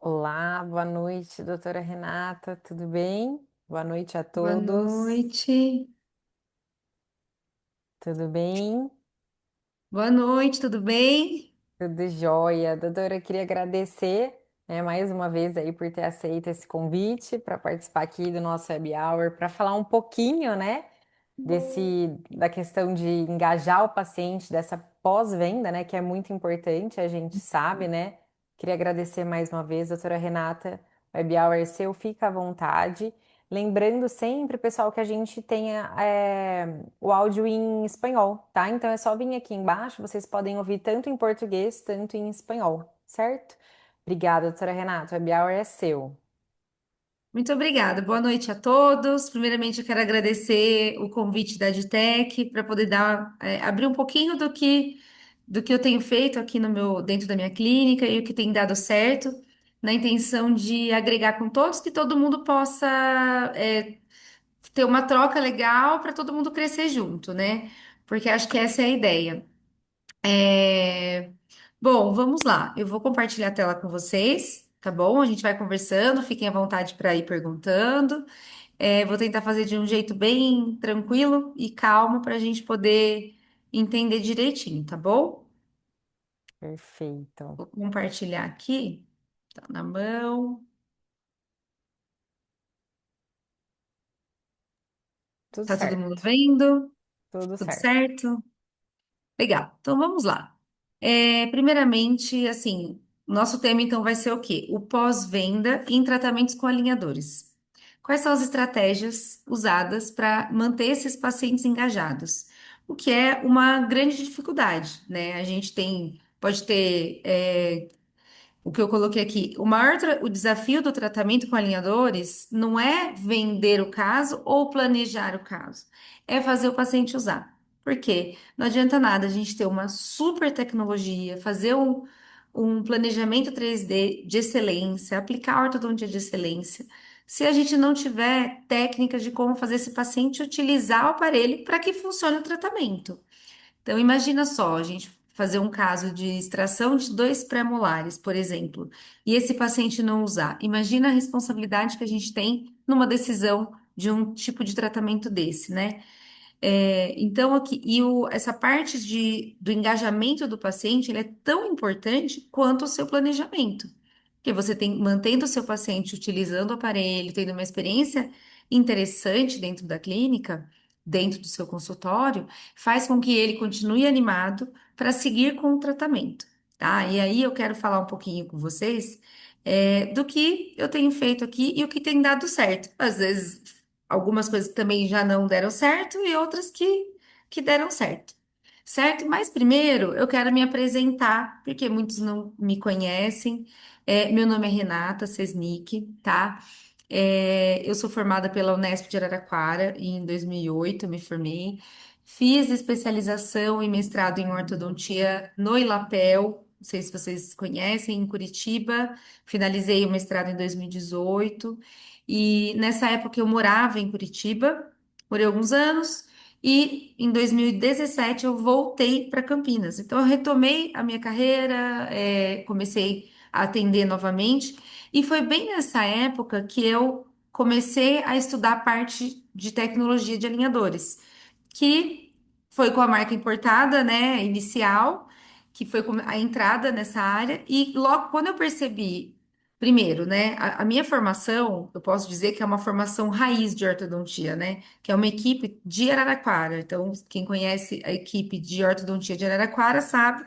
Olá, boa noite, doutora Renata, tudo bem? Boa noite a Boa todos, noite. tudo bem? Boa noite, tudo bem? Tudo jóia. Doutora, eu queria agradecer, mais uma vez aí por ter aceito esse convite para participar aqui do nosso Happy Hour, para falar um pouquinho, da questão de engajar o paciente, dessa pós-venda, né, que é muito importante, a gente sabe, né? Queria agradecer mais uma vez, doutora Renata, o Happy Hour é seu, fica à vontade. Lembrando sempre, pessoal, que a gente tenha o áudio em espanhol, tá? Então é só vir aqui embaixo, vocês podem ouvir tanto em português, tanto em espanhol, certo? Obrigada, doutora Renata, o Happy Hour é seu. Muito obrigada. Boa noite a todos. Primeiramente, eu quero agradecer o convite da Adtech para poder abrir um pouquinho do que eu tenho feito aqui no dentro da minha clínica e o que tem dado certo, na intenção de agregar com todos, que todo mundo possa, ter uma troca legal para todo mundo crescer junto, né? Porque acho que essa é a ideia. É, Bom, vamos lá. Eu vou compartilhar a tela com vocês, tá bom? A gente vai conversando, fiquem à vontade para ir perguntando. Vou tentar fazer de um jeito bem tranquilo e calmo para a gente poder entender direitinho, tá bom? Perfeito. Vou compartilhar aqui, tá na mão. Tudo Tá todo mundo certo. vendo? Tudo Tudo certo. certo? Legal. Então vamos lá. Primeiramente, assim, nosso tema então vai ser o quê? O pós-venda em tratamentos com alinhadores. Quais são as estratégias usadas para manter esses pacientes engajados? O que é uma grande dificuldade, né? A gente pode ter o que eu coloquei aqui, o desafio do tratamento com alinhadores não é vender o caso ou planejar o caso, é fazer o paciente usar. Por quê? Não adianta nada a gente ter uma super tecnologia, fazer um planejamento 3D de excelência, aplicar a ortodontia de excelência, se a gente não tiver técnicas de como fazer esse paciente utilizar o aparelho para que funcione o tratamento. Então, imagina só, a gente fazer um caso de extração de dois pré-molares, por exemplo, e esse paciente não usar. Imagina a responsabilidade que a gente tem numa decisão de um tipo de tratamento desse, né? Então, aqui, essa parte do engajamento do paciente, ele é tão importante quanto o seu planejamento. Porque você tem, mantendo o seu paciente utilizando o aparelho, tendo uma experiência interessante dentro da clínica, dentro do seu consultório, faz com que ele continue animado para seguir com o tratamento, tá? E aí eu quero falar um pouquinho com vocês, do que eu tenho feito aqui e o que tem dado certo. Às vezes algumas coisas que também já não deram certo e outras que deram certo. Certo? Mas primeiro eu quero me apresentar, porque muitos não me conhecem. Meu nome é Renata Sesnick, tá? Eu sou formada pela Unesp de Araraquara e em 2008 eu me formei. Fiz especialização e mestrado em ortodontia no ILAPEL, não sei se vocês conhecem, em Curitiba. Finalizei o mestrado em 2018. E nessa época eu morava em Curitiba, morei alguns anos, e em 2017 eu voltei para Campinas. Então eu retomei a minha carreira, comecei a atender novamente, e foi bem nessa época que eu comecei a estudar a parte de tecnologia de alinhadores, que foi com a marca importada, né, inicial, que foi a entrada nessa área, e logo quando eu percebi. Primeiro, né, a minha formação, eu posso dizer que é uma formação raiz de ortodontia, né, que é uma equipe de Araraquara. Então, quem conhece a equipe de ortodontia de Araraquara sabe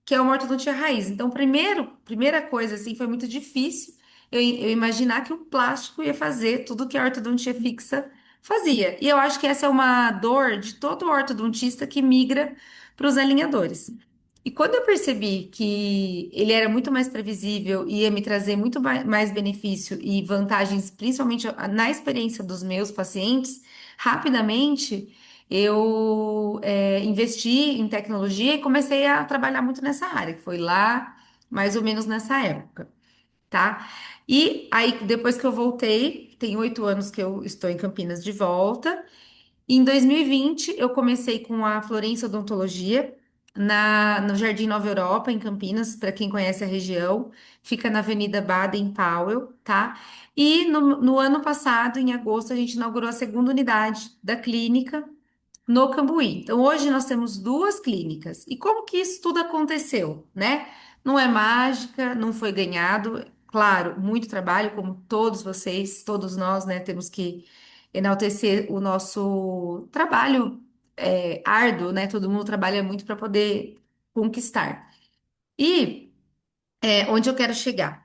que é uma ortodontia raiz. Então, primeira coisa, assim, foi muito difícil eu imaginar que o plástico ia fazer tudo que a ortodontia fixa fazia. E eu acho que essa é uma dor de todo ortodontista que migra para os alinhadores. E quando eu percebi que ele era muito mais previsível e ia me trazer muito mais benefício e vantagens, principalmente na experiência dos meus pacientes, rapidamente eu investi em tecnologia e comecei a trabalhar muito nessa área, que foi lá mais ou menos nessa época, tá? E aí, depois que eu voltei, tem 8 anos que eu estou em Campinas de volta. Em 2020, eu comecei com a Florência Odontologia, no Jardim Nova Europa, em Campinas, para quem conhece a região. Fica na Avenida Baden-Powell, tá? E no ano passado, em agosto, a gente inaugurou a segunda unidade da clínica no Cambuí. Então, hoje nós temos duas clínicas. E como que isso tudo aconteceu, né? Não é mágica, não foi ganhado. Claro, muito trabalho, como todos vocês, todos nós, né? Temos que enaltecer o nosso trabalho árduo, né? Todo mundo trabalha muito para poder conquistar. E onde eu quero chegar?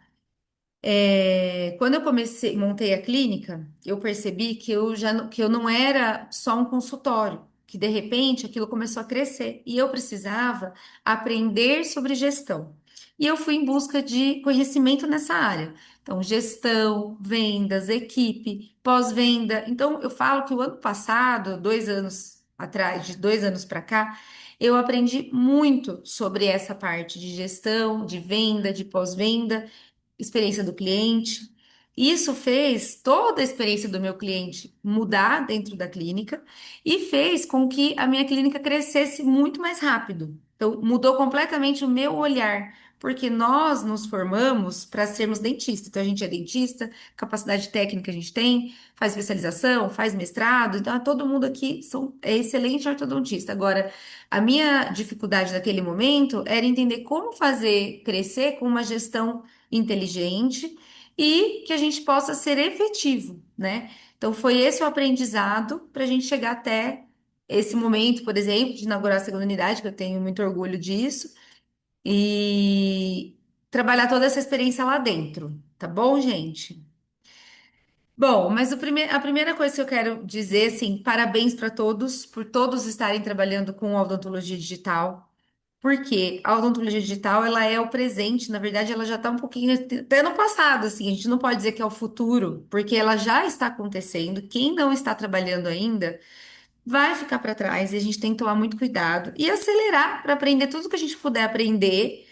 Quando eu comecei, montei a clínica, eu percebi que eu já que eu não era só um consultório, que de repente aquilo começou a crescer e eu precisava aprender sobre gestão. E eu fui em busca de conhecimento nessa área. Então, gestão, vendas, equipe, pós-venda. Então, eu falo que o ano passado, 2 anos atrás, de 2 anos para cá, eu aprendi muito sobre essa parte de gestão, de venda, de pós-venda, experiência do cliente. Isso fez toda a experiência do meu cliente mudar dentro da clínica e fez com que a minha clínica crescesse muito mais rápido. Então, mudou completamente o meu olhar, porque nós nos formamos para sermos dentistas. Então, a gente é dentista, capacidade técnica a gente tem, faz especialização, faz mestrado. Então, todo mundo aqui é excelente ortodontista. Agora, a minha dificuldade naquele momento era entender como fazer crescer com uma gestão inteligente e que a gente possa ser efetivo, né? Então, foi esse o aprendizado para a gente chegar até esse momento, por exemplo, de inaugurar a segunda unidade, que eu tenho muito orgulho disso, e trabalhar toda essa experiência lá dentro, tá bom, gente? Bom, mas a primeira coisa que eu quero dizer, assim, parabéns para todos, por todos estarem trabalhando com odontologia digital. Porque a odontologia digital, ela é o presente, na verdade, ela já está um pouquinho até no passado, assim, a gente não pode dizer que é o futuro, porque ela já está acontecendo. Quem não está trabalhando ainda vai ficar para trás e a gente tem que tomar muito cuidado e acelerar para aprender tudo que a gente puder aprender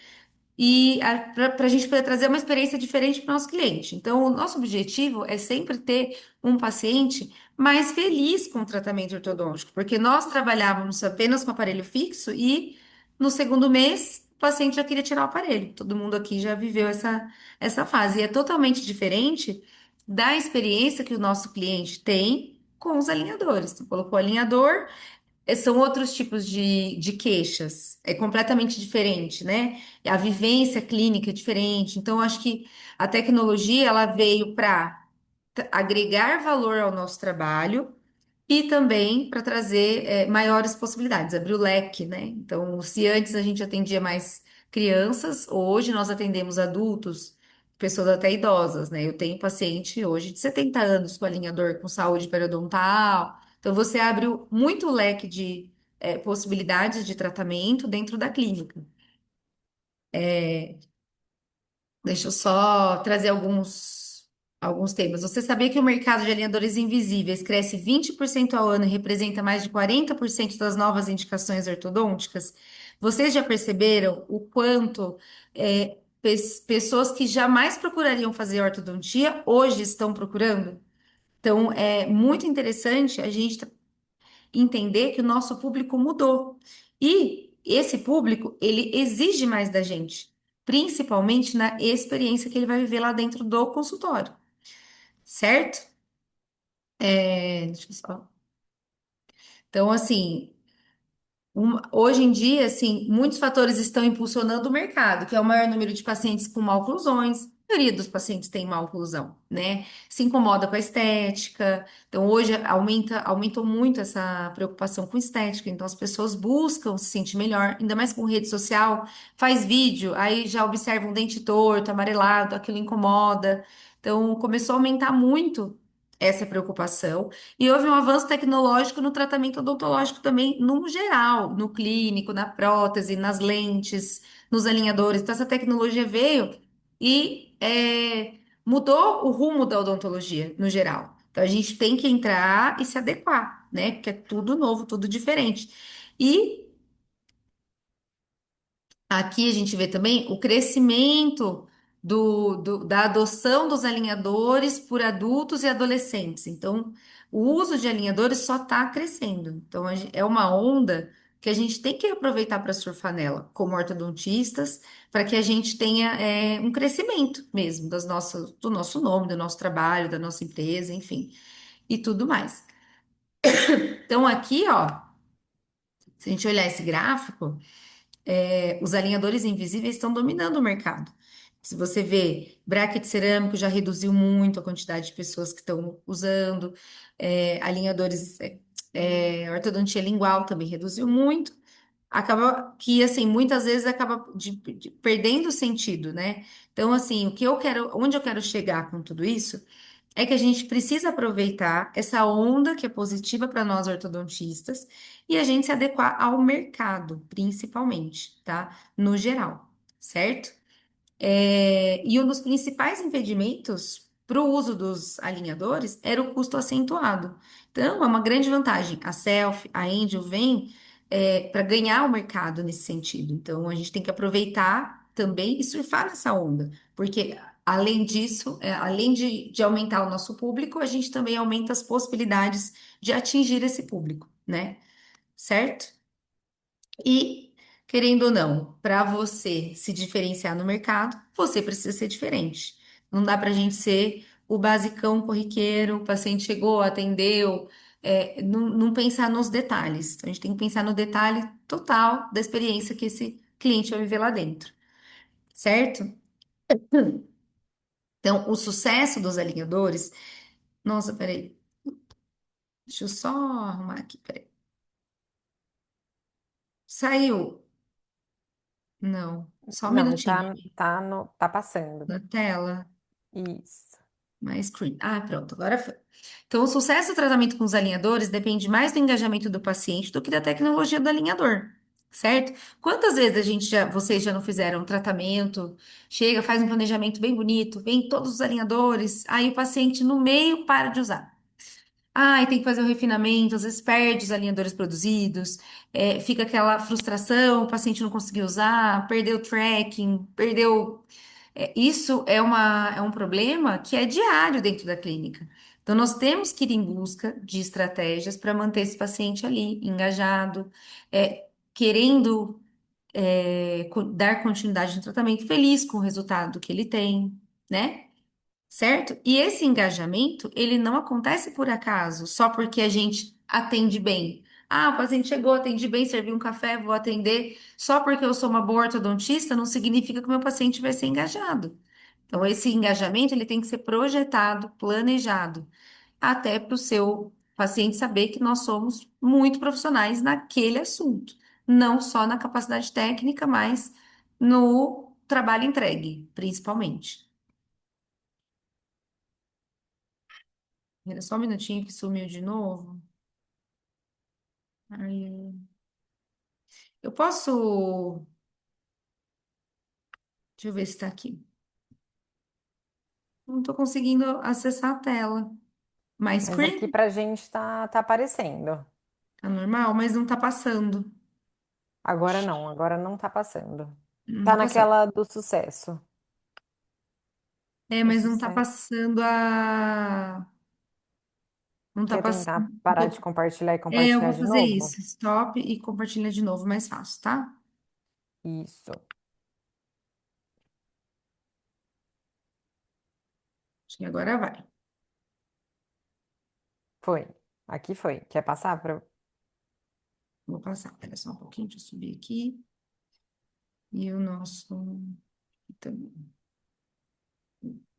e para a gente poder trazer uma experiência diferente para o nosso cliente. Então, o nosso objetivo é sempre ter um paciente mais feliz com o tratamento ortodôntico, porque nós trabalhávamos apenas com aparelho fixo e no segundo mês o paciente já queria tirar o aparelho. Todo mundo aqui já viveu essa fase. E é totalmente diferente da experiência que o nosso cliente tem com os alinhadores. Então, colocou o alinhador, são outros tipos de queixas, é completamente diferente, né? A vivência clínica é diferente. Então, eu acho que a tecnologia ela veio para agregar valor ao nosso trabalho e também para trazer maiores possibilidades, abrir o leque, né? Então, se antes a gente atendia mais crianças, hoje nós atendemos adultos, pessoas até idosas, né? Eu tenho paciente hoje de 70 anos com alinhador com saúde periodontal. Então, você abre muito leque de possibilidades de tratamento dentro da clínica. Deixa eu só trazer alguns temas. Você sabia que o mercado de alinhadores invisíveis cresce 20% ao ano e representa mais de 40% das novas indicações ortodônticas? Vocês já perceberam o quanto pessoas que jamais procurariam fazer ortodontia hoje estão procurando? Então, é muito interessante a gente entender que o nosso público mudou. E esse público, ele exige mais da gente, principalmente na experiência que ele vai viver lá dentro do consultório, certo? Deixa eu só. Então, assim, hoje em dia, assim, muitos fatores estão impulsionando o mercado, que é o maior número de pacientes com maloclusões. A maioria dos pacientes tem maloclusão, né? Se incomoda com a estética. Então, hoje aumentou muito essa preocupação com estética. Então, as pessoas buscam se sentir melhor, ainda mais com rede social, faz vídeo, aí já observa um dente torto, amarelado, aquilo incomoda. Então, começou a aumentar muito essa preocupação. E houve um avanço tecnológico no tratamento odontológico também, no geral, no clínico, na prótese, nas lentes, nos alinhadores. Então, essa tecnologia veio e mudou o rumo da odontologia, no geral. Então, a gente tem que entrar e se adequar, né? Porque é tudo novo, tudo diferente. E aqui a gente vê também o crescimento da adoção dos alinhadores por adultos e adolescentes. Então, o uso de alinhadores só está crescendo. Então, é uma onda. que a gente tem que aproveitar para surfar nela, como ortodontistas, para que a gente tenha um crescimento mesmo do nosso nome, do nosso trabalho, da nossa empresa, enfim, e tudo mais. Então, aqui, ó, se a gente olhar esse gráfico, os alinhadores invisíveis estão dominando o mercado. Se você vê, bracket cerâmico já reduziu muito a quantidade de pessoas que estão usando, alinhadores, ortodontia lingual também reduziu muito. Acaba que, assim, muitas vezes acaba perdendo o sentido, né? Então, assim, o que eu quero, onde eu quero chegar com tudo isso é que a gente precisa aproveitar essa onda que é positiva para nós ortodontistas e a gente se adequar ao mercado, principalmente, tá? No geral, certo? E um dos principais impedimentos para o uso dos alinhadores era o custo acentuado. Então, é uma grande vantagem. A Selfie, a Angel vem para ganhar o mercado nesse sentido. Então, a gente tem que aproveitar também e surfar nessa onda, porque além disso, além de aumentar o nosso público, a gente também aumenta as possibilidades de atingir esse público, né? Certo? E, querendo ou não, para você se diferenciar no mercado, você precisa ser diferente. Não dá para a gente ser o basicão corriqueiro, o paciente chegou, atendeu, não pensar nos detalhes. Então, a gente tem que pensar no detalhe total da experiência que esse cliente vai viver lá dentro, certo? Então, o sucesso dos alinhadores. Nossa, peraí, deixa eu só arrumar aqui, peraí. Saiu? Não, só um Não, minutinho tá passando. na tela. Isso. Mais screen. Ah, pronto, agora foi. Então, o sucesso do tratamento com os alinhadores depende mais do engajamento do paciente do que da tecnologia do alinhador, certo? Quantas vezes vocês já não fizeram um tratamento, chega, faz um planejamento bem bonito, vem todos os alinhadores, aí o paciente no meio para de usar. Ah, e tem que fazer o refinamento, às vezes perde os alinhadores produzidos, fica aquela frustração, o paciente não conseguiu usar, perdeu o tracking, perdeu. Isso é um problema que é diário dentro da clínica. Então, nós temos que ir em busca de estratégias para manter esse paciente ali, engajado, querendo, dar continuidade no tratamento, feliz com o resultado que ele tem, né? Certo? E esse engajamento, ele não acontece por acaso, só porque a gente atende bem. Ah, o paciente chegou, atendi bem, servi um café, vou atender. Só porque eu sou uma boa ortodontista, não significa que o meu paciente vai ser engajado. Então, esse engajamento, ele tem que ser projetado, planejado, até para o seu paciente saber que nós somos muito profissionais naquele assunto. Não só na capacidade técnica, mas no trabalho entregue, principalmente. Era só um minutinho que sumiu de novo. Aí, eu posso. Deixa eu ver se está aqui. Não estou conseguindo acessar a tela. My Mas aqui screen? pra gente tá aparecendo. Tá normal, mas não tá passando. Agora não tá passando. Não Tá tá passando. naquela do sucesso. O Mas não tá sucesso. passando a. Não tá Quer passando. tentar parar de compartilhar e Eu compartilhar vou de fazer novo? isso. Stop e compartilha de novo, mais fácil, tá? Isso. Acho que agora vai. Foi. Aqui foi. Quer passar para. Vou passar. Espera só um pouquinho, deixa eu subir aqui. E o nosso. Também.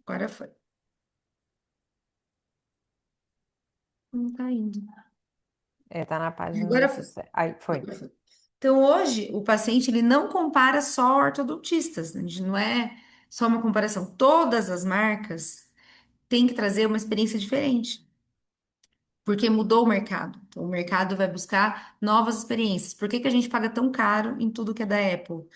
Agora foi. Não tá indo. Tá na página do Agora foi. sucesso. Aí, foi. Agora foi. Então, hoje, o paciente ele não compara só ortodontistas, né? A gente não é só uma comparação. Todas as marcas têm que trazer uma experiência diferente. Porque mudou o mercado. Então, o mercado vai buscar novas experiências. Por que que a gente paga tão caro em tudo que é da Apple?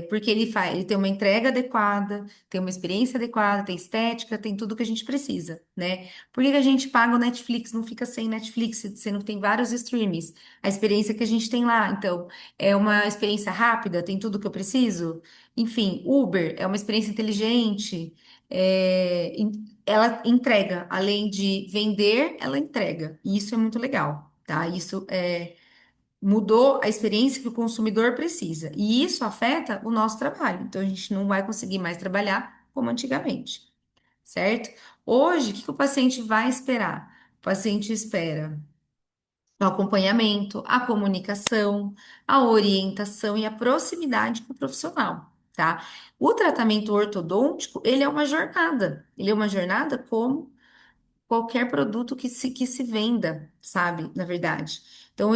Porque ele tem uma entrega adequada, tem uma experiência adequada, tem estética, tem tudo que a gente precisa, né? Por que que a gente paga o Netflix, não fica sem Netflix, sendo que tem vários streamings? A experiência que a gente tem lá. Então, é uma experiência rápida, tem tudo que eu preciso. Enfim, Uber é uma experiência inteligente. É, ela entrega, além de vender, ela entrega. E isso é muito legal, tá? Isso mudou a experiência que o consumidor precisa. E isso afeta o nosso trabalho. Então, a gente não vai conseguir mais trabalhar como antigamente, certo? Hoje, o que que o paciente vai esperar? O paciente espera o acompanhamento, a comunicação, a orientação e a proximidade com o profissional, tá? O tratamento ortodôntico, ele é uma jornada. Ele é uma jornada como qualquer produto que se venda, sabe? Na verdade. Então,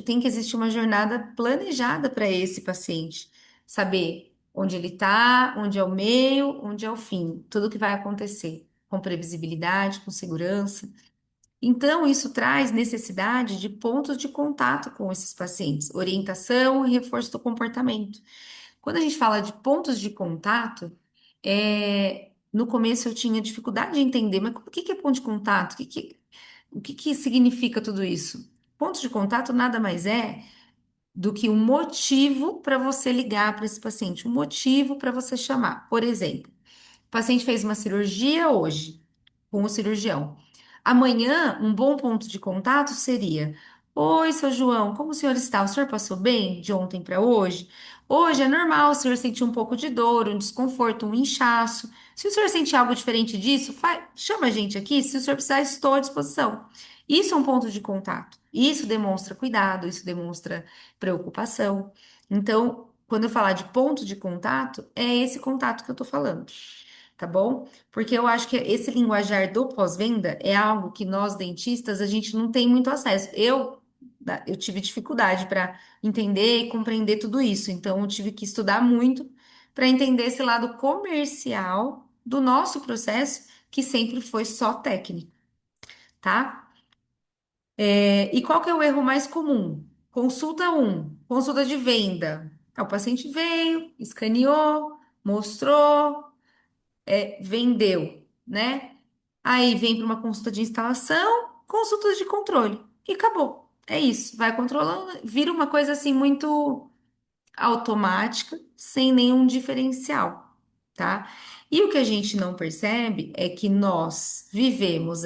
tem que existir uma jornada planejada para esse paciente. Saber onde ele está, onde é o meio, onde é o fim, tudo que vai acontecer, com previsibilidade, com segurança. Então, isso traz necessidade de pontos de contato com esses pacientes, orientação e reforço do comportamento. Quando a gente fala de pontos de contato, no começo eu tinha dificuldade de entender, mas o que que é ponto de contato? O que que significa tudo isso? Ponto de contato nada mais é do que um motivo para você ligar para esse paciente, um motivo para você chamar. Por exemplo, o paciente fez uma cirurgia hoje com o cirurgião. Amanhã, um bom ponto de contato seria: Oi, seu João, como o senhor está? O senhor passou bem de ontem para hoje? Hoje é normal o senhor sentir um pouco de dor, um desconforto, um inchaço. Se o senhor sentir algo diferente disso, chama a gente aqui. Se o senhor precisar, estou à disposição. Isso é um ponto de contato. Isso demonstra cuidado, isso demonstra preocupação. Então, quando eu falar de ponto de contato, é esse contato que eu estou falando, tá bom? Porque eu acho que esse linguajar do pós-venda é algo que nós dentistas a gente não tem muito acesso. Eu tive dificuldade para entender e compreender tudo isso, então eu tive que estudar muito para entender esse lado comercial do nosso processo, que sempre foi só técnico, tá? E qual que é o erro mais comum? Consulta um, consulta de venda. O paciente veio, escaneou, mostrou, vendeu, né? Aí vem para uma consulta de instalação, consulta de controle e acabou. É isso, vai controlando, vira uma coisa assim muito automática, sem nenhum diferencial, tá? E o que a gente não percebe é que nós vivemos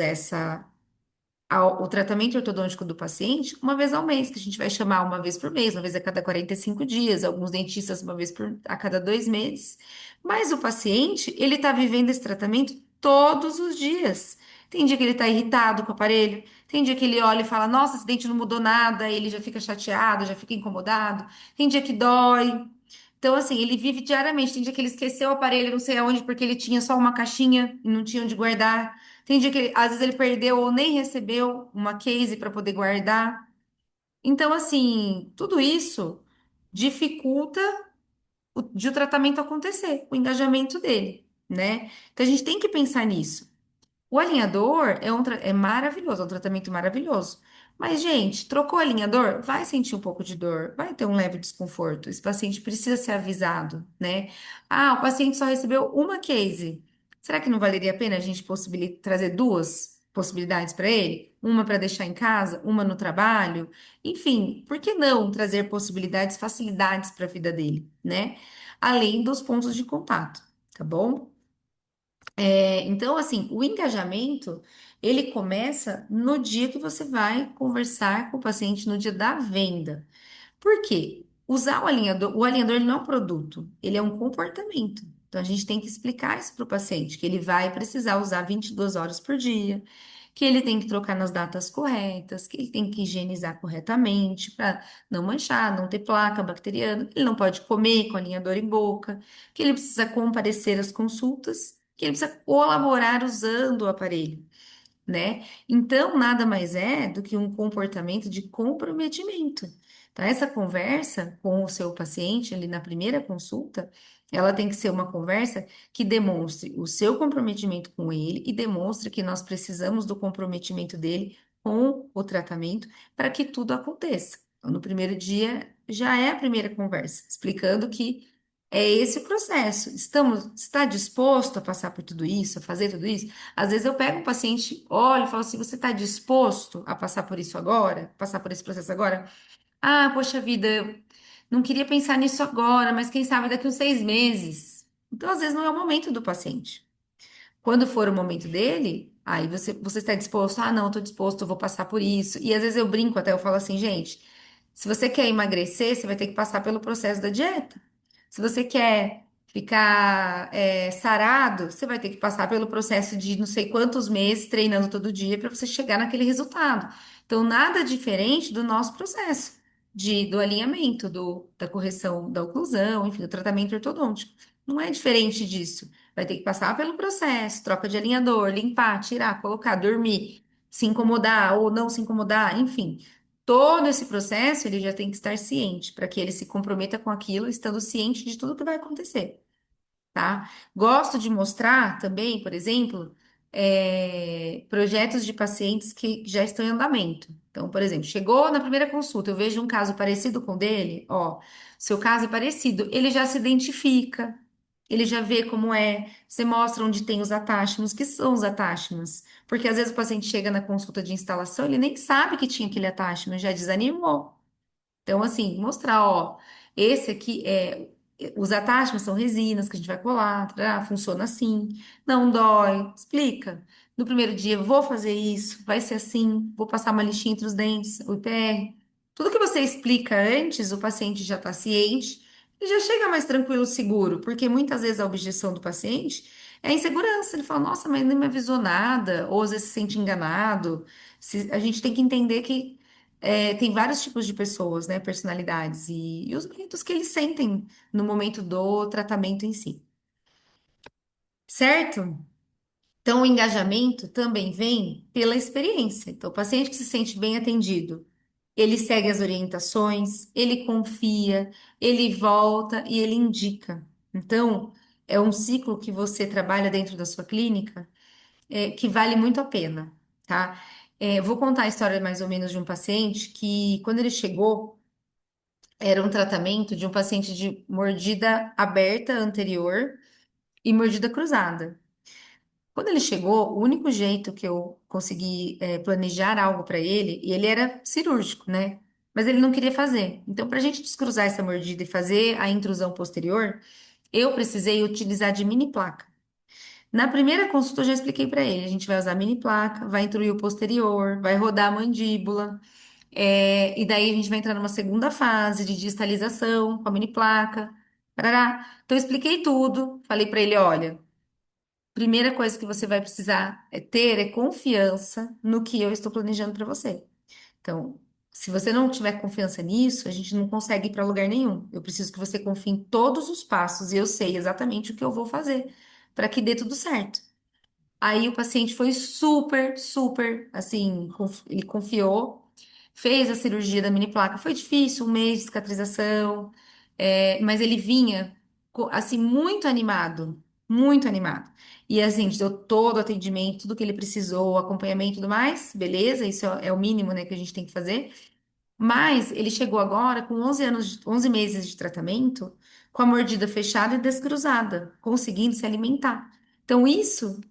o tratamento ortodôntico do paciente uma vez ao mês, que a gente vai chamar uma vez por mês, uma vez a cada 45 dias, alguns dentistas uma vez a cada 2 meses. Mas o paciente, ele está vivendo esse tratamento todos os dias. Tem dia que ele está irritado com o aparelho, tem dia que ele olha e fala, nossa, esse dente não mudou nada, ele já fica chateado, já fica incomodado, tem dia que dói. Então, assim, ele vive diariamente. Tem dia que ele esqueceu o aparelho, não sei aonde, porque ele tinha só uma caixinha e não tinha onde guardar. Tem dia que às vezes ele perdeu ou nem recebeu uma case para poder guardar. Então, assim, tudo isso dificulta de o tratamento acontecer, o engajamento dele, né? Então, a gente tem que pensar nisso. O alinhador é maravilhoso, é um tratamento maravilhoso. Mas, gente, trocou o alinhador, vai sentir um pouco de dor, vai ter um leve desconforto. Esse paciente precisa ser avisado, né? Ah, o paciente só recebeu uma case. Será que não valeria a pena a gente trazer duas possibilidades para ele? Uma para deixar em casa, uma no trabalho? Enfim, por que não trazer possibilidades, facilidades para a vida dele, né? Além dos pontos de contato, tá bom? Então, assim, o engajamento, ele começa no dia que você vai conversar com o paciente, no dia da venda. Por quê? Usar o alinhador ele não é um produto, ele é um comportamento. Então, a gente tem que explicar isso para o paciente, que ele vai precisar usar 22 horas por dia, que ele tem que trocar nas datas corretas, que ele tem que higienizar corretamente para não manchar, não ter placa bacteriana, ele não pode comer com alinhador em boca, que ele precisa comparecer às consultas, que ele precisa colaborar usando o aparelho, né? Então, nada mais é do que um comportamento de comprometimento. Então, essa conversa com o seu paciente ali na primeira consulta, ela tem que ser uma conversa que demonstre o seu comprometimento com ele e demonstre que nós precisamos do comprometimento dele com o tratamento para que tudo aconteça. Então, no primeiro dia já é a primeira conversa, explicando que é esse o processo. Está disposto a passar por tudo isso, a fazer tudo isso? Às vezes eu pego um paciente, olho e falo assim: você está disposto a passar por isso agora? Passar por esse processo agora? Ah, poxa vida, eu não queria pensar nisso agora, mas quem sabe daqui uns 6 meses. Então, às vezes, não é o momento do paciente. Quando for o momento dele, aí você está disposto? Ah, não, estou disposto, eu vou passar por isso. E às vezes eu brinco até, eu falo assim, gente. Se você quer emagrecer, você vai ter que passar pelo processo da dieta. Se você quer ficar sarado, você vai ter que passar pelo processo de não sei quantos meses treinando todo dia para você chegar naquele resultado. Então, nada diferente do nosso processo do alinhamento, da correção da oclusão, enfim, do tratamento ortodôntico. Não é diferente disso. Vai ter que passar pelo processo, troca de alinhador, limpar, tirar, colocar, dormir, se incomodar ou não se incomodar, enfim. Todo esse processo ele já tem que estar ciente para que ele se comprometa com aquilo, estando ciente de tudo que vai acontecer, tá? Gosto de mostrar também, por exemplo, projetos de pacientes que já estão em andamento. Então, por exemplo, chegou na primeira consulta, eu vejo um caso parecido com o dele, ó, seu caso é parecido, ele já se identifica, ele já vê como é, você mostra onde tem os attachments, que são os attachments, porque às vezes o paciente chega na consulta de instalação, ele nem sabe que tinha aquele attachment, já desanimou. Então, assim, mostrar, ó, esse aqui os attachments são resinas que a gente vai colar, funciona assim, não dói, explica. No primeiro dia, vou fazer isso, vai ser assim, vou passar uma lixinha entre os dentes, o IPR. Tudo que você explica antes, o paciente já está ciente e já chega mais tranquilo, seguro, porque muitas vezes a objeção do paciente é a insegurança. Ele fala, nossa, mas nem me avisou nada, ou às vezes se sente enganado. A gente tem que entender que tem vários tipos de pessoas, né, personalidades, e os medos que eles sentem no momento do tratamento em si, certo? Então, o engajamento também vem pela experiência. Então, o paciente que se sente bem atendido, ele segue as orientações, ele confia, ele volta e ele indica. Então, é um ciclo que você trabalha dentro da sua clínica, que vale muito a pena, tá? Vou contar a história mais ou menos de um paciente que, quando ele chegou, era um tratamento de um paciente de mordida aberta anterior e mordida cruzada. Quando ele chegou, o único jeito que eu consegui planejar algo para ele, e ele era cirúrgico, né? Mas ele não queria fazer. Então, para a gente descruzar essa mordida e fazer a intrusão posterior, eu precisei utilizar de mini placa. Na primeira consulta, eu já expliquei para ele: a gente vai usar mini placa, vai intruir o posterior, vai rodar a mandíbula. E daí a gente vai entrar numa segunda fase de distalização com a mini placa. Parará. Então, eu expliquei tudo. Falei para ele: olha, primeira coisa que você vai precisar ter é confiança no que eu estou planejando para você. Então, se você não tiver confiança nisso, a gente não consegue ir para lugar nenhum. Eu preciso que você confie em todos os passos e eu sei exatamente o que eu vou fazer para que dê tudo certo. Aí o paciente foi super, super, assim, ele confiou, fez a cirurgia da mini placa. Foi difícil, um mês de cicatrização, mas ele vinha, assim, muito animado, muito animado. E assim, deu todo o atendimento, tudo que ele precisou, acompanhamento e tudo mais, beleza, isso é o mínimo, né, que a gente tem que fazer. Mas ele chegou agora com 11 anos, 11 meses de tratamento, com a mordida fechada e descruzada, conseguindo se alimentar. Então, isso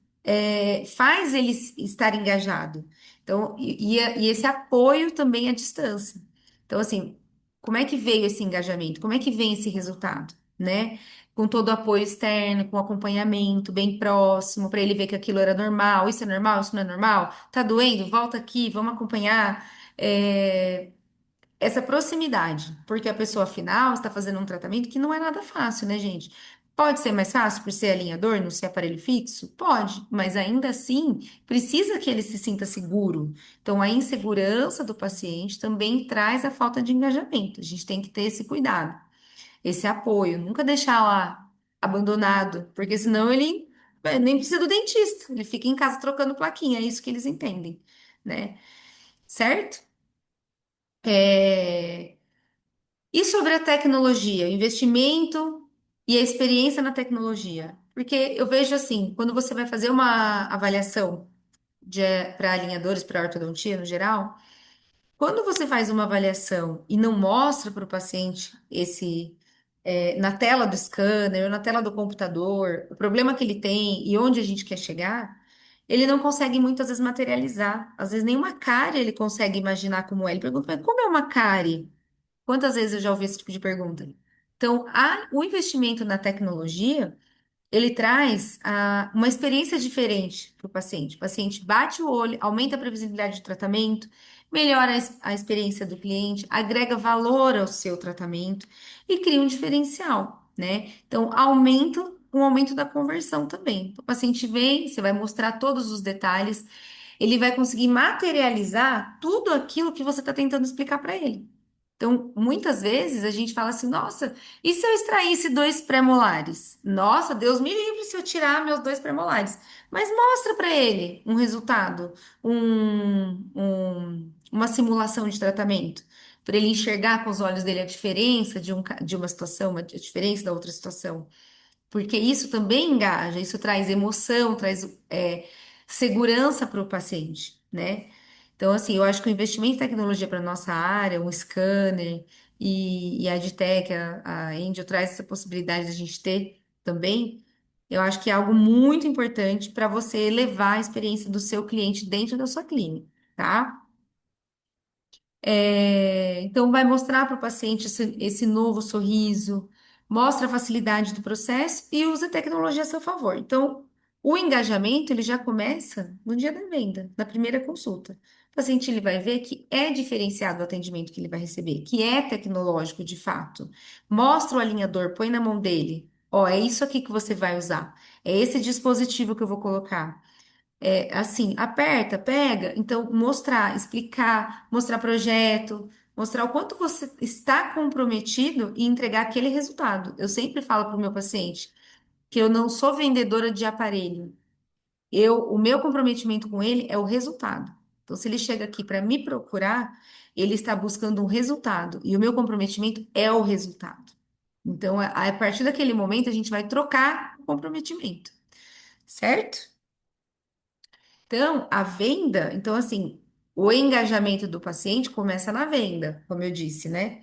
faz ele estar engajado. Então, e esse apoio também à distância. Então, assim, como é que veio esse engajamento? Como é que vem esse resultado, né? Com todo o apoio externo, com acompanhamento bem próximo, para ele ver que aquilo era normal, isso é normal, isso não é normal, tá doendo? Volta aqui, vamos acompanhar. Essa proximidade, porque a pessoa final está fazendo um tratamento que não é nada fácil, né, gente? Pode ser mais fácil por ser alinhador, não ser aparelho fixo? Pode, mas ainda assim precisa que ele se sinta seguro. Então, a insegurança do paciente também traz a falta de engajamento. A gente tem que ter esse cuidado, esse apoio, nunca deixar lá abandonado, porque senão ele nem precisa do dentista, ele fica em casa trocando plaquinha, é isso que eles entendem, né? Certo? É, E sobre a tecnologia, o investimento e a experiência na tecnologia? Porque eu vejo assim, quando você vai fazer uma avaliação para alinhadores, para ortodontia no geral, quando você faz uma avaliação e não mostra para o paciente na tela do scanner ou na tela do computador, o problema que ele tem e onde a gente quer chegar, ele não consegue muitas vezes materializar. Às vezes nem uma cárie ele consegue imaginar como é. Ele pergunta, mas como é uma cárie? Quantas vezes eu já ouvi esse tipo de pergunta? Então, o investimento na tecnologia, ele traz uma experiência diferente para o paciente. O paciente bate o olho, aumenta a previsibilidade de tratamento, melhora a experiência do cliente, agrega valor ao seu tratamento e cria um diferencial, né? Então, um aumento da conversão também. O paciente vem, você vai mostrar todos os detalhes, ele vai conseguir materializar tudo aquilo que você está tentando explicar para ele. Então, muitas vezes a gente fala assim: nossa, e se eu extraísse dois pré-molares? Nossa, Deus me livre se eu tirar meus dois pré-molares. Mas mostra para ele um resultado, uma simulação de tratamento, para ele enxergar com os olhos dele a diferença de uma situação, a diferença da outra situação. Porque isso também engaja, isso traz emoção, traz segurança para o paciente, né? Então, assim, eu acho que o investimento em tecnologia para nossa área, um scanner e a EdTech, a Angel, traz essa possibilidade de a gente ter também. Eu acho que é algo muito importante para você elevar a experiência do seu cliente dentro da sua clínica, tá? Então, vai mostrar para o paciente esse novo sorriso, mostra a facilidade do processo e usa a tecnologia a seu favor. Então, o engajamento ele já começa no dia da venda, na primeira consulta. O paciente ele vai ver que é diferenciado o atendimento que ele vai receber, que é tecnológico de fato. Mostra o alinhador, põe na mão dele. Ó, é isso aqui que você vai usar. É esse dispositivo que eu vou colocar. É, assim, aperta, pega. Então, mostrar, explicar, mostrar projeto, mostrar o quanto você está comprometido em entregar aquele resultado. Eu sempre falo para o meu paciente que eu não sou vendedora de aparelho. O meu comprometimento com ele é o resultado. Então, se ele chega aqui para me procurar, ele está buscando um resultado e o meu comprometimento é o resultado. Então, a partir daquele momento, a gente vai trocar o comprometimento, certo? Então, a venda, então assim, o engajamento do paciente começa na venda, como eu disse, né?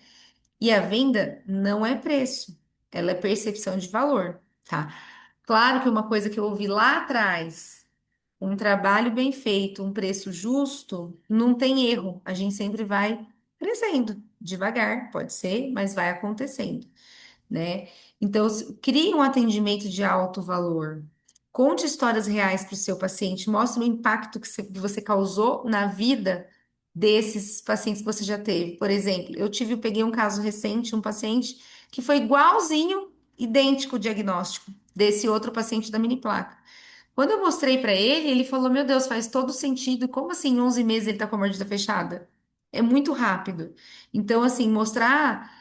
E a venda não é preço, ela é percepção de valor, tá? Claro que uma coisa que eu ouvi lá atrás, um trabalho bem feito, um preço justo, não tem erro. A gente sempre vai crescendo, devagar, pode ser, mas vai acontecendo, né? Então, crie um atendimento de alto valor. Conte histórias reais para o seu paciente, mostre o impacto que você causou na vida desses pacientes que você já teve. Por exemplo, peguei um caso recente, um paciente que foi igualzinho, idêntico o diagnóstico desse outro paciente da mini placa. Quando eu mostrei para ele, ele falou: Meu Deus, faz todo sentido. Como assim, em 11 meses ele está com a mordida fechada? É muito rápido. Então, assim, mostrar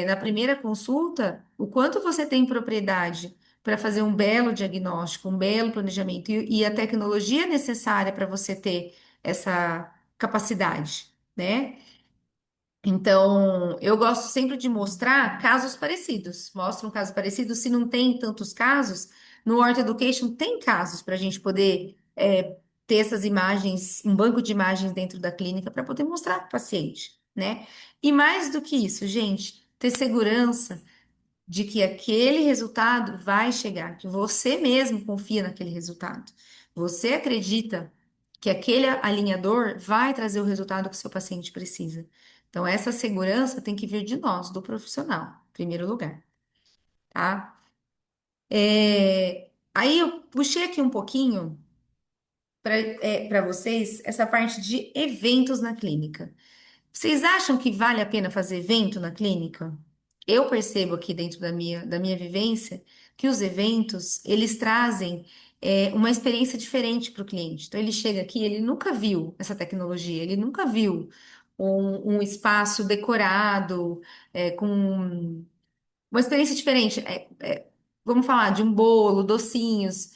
na primeira consulta o quanto você tem propriedade para fazer um belo diagnóstico, um belo planejamento e a tecnologia necessária para você ter essa capacidade, né? Então, eu gosto sempre de mostrar casos parecidos. Mostra um caso parecido. Se não tem tantos casos, no Art Education tem casos para a gente poder ter essas imagens, um banco de imagens dentro da clínica para poder mostrar para o paciente, né? E mais do que isso, gente, ter segurança de que aquele resultado vai chegar, que você mesmo confia naquele resultado. Você acredita que aquele alinhador vai trazer o resultado que o seu paciente precisa. Então, essa segurança tem que vir de nós, do profissional, em primeiro lugar, tá? Aí eu puxei aqui um pouquinho para vocês essa parte de eventos na clínica. Vocês acham que vale a pena fazer evento na clínica? Eu percebo aqui dentro da minha vivência que os eventos, eles trazem uma experiência diferente para o cliente. Então, ele chega aqui, ele nunca viu essa tecnologia, ele nunca viu um espaço decorado, com uma experiência diferente. Vamos falar de um bolo, docinhos,